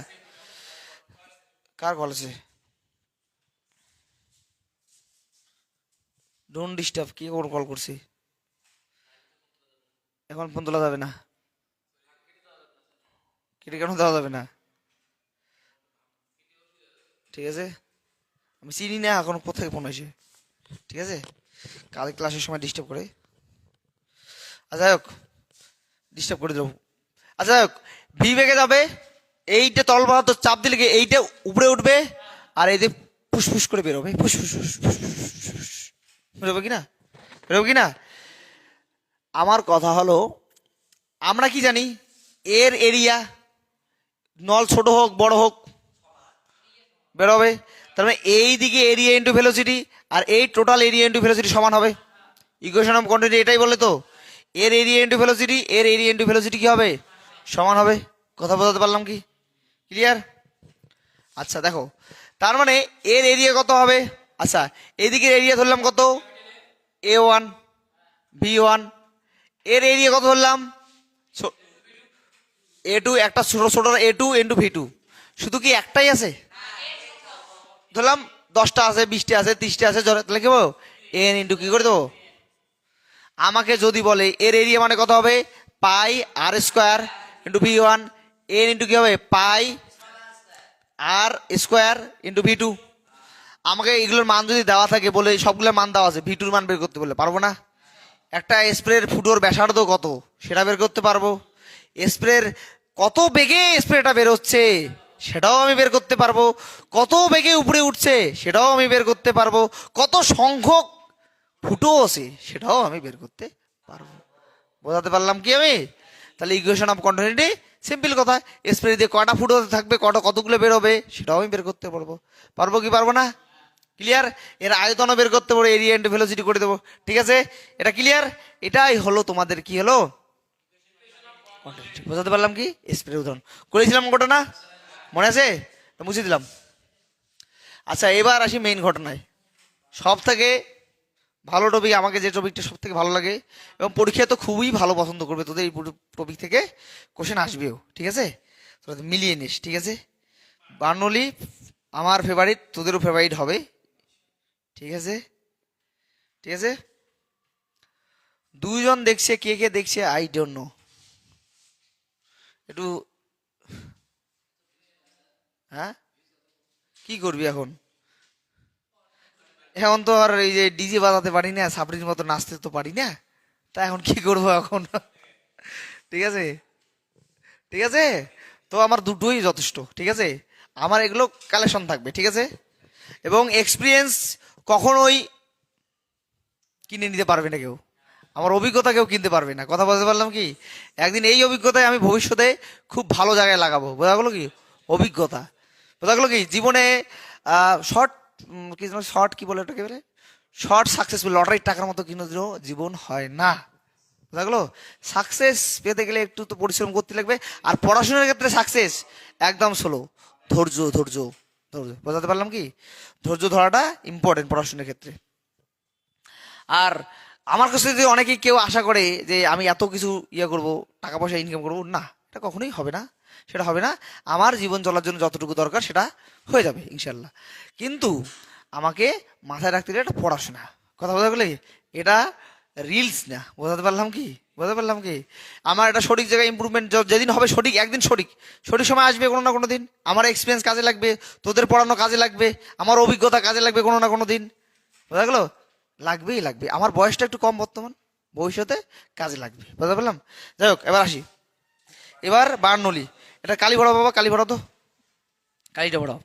কার কল আছে? Don't disturb. কি কল করছি? এখন ফোন তোলা যাবে না। কেটে কেন দেওয়া যাবে না? ঠিক আছে, আমি চিনি না এখন কোথায় ফোন হয়েছে, ঠিক আছে? কাল ক্লাসের সময় ডিস্টার্ব করে। আচ্ছা যাই হোক, ডিস্টার্ব করে দেবো। আচ্ছা যাই হোক, ভি বেগে যাবে, এইটা তল পদার্থ চাপ দিলে কি এইটা উপরে উঠবে, আর এই যে ফুসফুস করে বেরোবে, ফুসফুস বেরোবে কিনা, বেরোবে কিনা। আমার কথা হলো, আমরা কি জানি এর এরিয়া নল ছোট হোক বড় হোক বেরোবে। তার মানে এই দিকে এরিয়া ইন্টু ভেলোসিটি আর এই টোটাল এরিয়া ইন্টু ভেলোসিটি সমান হবে। ইকুয়েশন অফ কন্টিনিউটি এটাই বলে তো, এর এরিয়া ইন্টু ভেলোসিটি, এর এরিয়া ইন্টু ভেলোসিটি কি হবে, সমান হবে। কথা বোঝাতে পারলাম কি, ক্লিয়ার? আচ্ছা দেখো, তার মানে এর এরিয়া কত হবে, আচ্ছা এদিকের এরিয়া ধরলাম কত, A1 B1, এর এরিয়া কত ধরলাম A2, একটা ছোট ছোট A2 ইন্টু V2, শুধু কি একটাই আছে, ধরলাম 10টা আছে, 20টা আছে, 30টা আছে, তাহলে কি বলবো এন ইন্টু কি করে দেবো। আমাকে যদি বলে এর এরিয়া মানে কত হবে, pi r square into V1, N into কি হবে pi r square into V2। আমাকে এগুলোর মান যদি দেওয়া থাকে, বলে সবগুলোর মান দেওয়া আছে, V2 মান বের করতে বলে পারবো না। একটা স্প্রের ফুটোর ব্যাসার্ধ কত সেটা বের করতে পারবো, স্প্রের কত বেগে স্প্রেটা বেরোচ্ছে সেটাও আমি বের করতে পারবো, কত বেগে উপরে উঠছে সেটাও আমি বের করতে পারবো, কত সংখ্যক ফুটো আছে সেটাও আমি বের করতে পারবো। বোঝাতে পারলাম কি আমি? তাহলে ইকুয়েশন অফ কন্টিনিউটি সিম্পল কথা, স্প্রে দিয়ে কটা ফুটো থাকবে, কতগুলো বেরোবে সেটাও আমি বের করতে পারবো। পারবো কি পারবো না, ক্লিয়ার? এর আয়তনও বের করতে পারবো, এরিয়া ইন্টু ভেলোসিটি করে দেবো, ঠিক আছে? এটা ক্লিয়ার? এটাই হলো তোমাদের কি হলো, বোঝাতে পারলাম কি, স্প্রে উদাহরণ করেছিলাম ঘটনা, মনে আছে? মুছে দিলাম। আচ্ছা এবার আসি মেইন ঘটনায়। সব থেকে ভালো টপিক, আমাকে যে টপিকটা সব থেকে ভালো লাগে এবং পরীক্ষা তো খুবই ভালো পছন্দ করবে, তোদের এই টপিক থেকে কোশ্চেন আসবেও, ঠিক আছে? তোদের মিলিয়ে নিস, ঠিক আছে? বার্নৌলি আমার ফেভারিট, তোদেরও ফেভারিট হবে, ঠিক আছে? ঠিক আছে, দুইজন দেখছে, কে কে দেখছে আই ডোন্ট নো, একটু হ্যাঁ কি করবি এখন? এখন তো আর এই যে ডিজে বাজাতে পারি না, সাবরির মতো নাচতে তো পারি না, তা এখন কি করবো এখন? ঠিক আছে, ঠিক আছে, তো আমার দুটোই যথেষ্ট, ঠিক আছে? আমার এগুলো কালেকশন থাকবে, ঠিক আছে? এবং এক্সপিরিয়েন্স কখনোই কিনে নিতে পারবে না কেউ, আমার অভিজ্ঞতা কেউ কিনতে পারবে না। কথা বলতে পারলাম কি, একদিন এই অভিজ্ঞতায় আমি ভবিষ্যতে খুব ভালো জায়গায় লাগাবো। বোঝা গেলো কি, অভিজ্ঞতা, বোঝা গেলো কি, জীবনে শর্ট কি শর্ট কি বলে ওটাকে বলে, শর্ট সাকসেসফুল লটারির টাকার মতো কিনোদিনও জীবন হয় না। বোঝা গেলো, সাকসেস পেতে গেলে একটু তো পরিশ্রম করতে লাগবে, আর পড়াশোনার ক্ষেত্রে সাকসেস একদম স্লো, ধৈর্য ধৈর্য ধৈর্য। বোঝাতে পারলাম কি, ধৈর্য ধরাটা ইম্পর্টেন্ট পড়াশোনার ক্ষেত্রে। আর আমার কাছে যদি অনেকেই কেউ আশা করে যে আমি এত কিছু ইয়ে করবো, টাকা পয়সা ইনকাম করবো, না, এটা কখনোই হবে না, সেটা হবে না। আমার জীবন চলার জন্য যতটুকু দরকার সেটা হয়ে যাবে ইনশাল্লাহ। কিন্তু আমাকে মাথায় রাখতে গেলে এটা পড়াশোনা। কথা বলতে গেলে এটা রিলস না। বোঝাতে পারলাম কি, বোঝাতে পারলাম কি, আমার এটা সঠিক জায়গায় ইম্প্রুভমেন্ট যেদিন হবে, সঠিক একদিন সঠিক সঠিক সময় আসবে কোনো না কোনো দিন। আমার এক্সপিরিয়েন্স কাজে লাগবে, তোদের পড়ানো কাজে লাগবে, আমার অভিজ্ঞতা কাজে লাগবে কোনো না কোনো দিন। বোঝা গেলো, লাগবেই লাগবে। আমার বয়সটা একটু কম বর্তমান, ভবিষ্যতে কাজে লাগবে। বুঝতে পারলাম? যাই হোক, এবার আসি, এবার বার্নৌলি, এটা কালি ভরাও বাবা, কালি ভরাও তো, কালিটা ভরাও।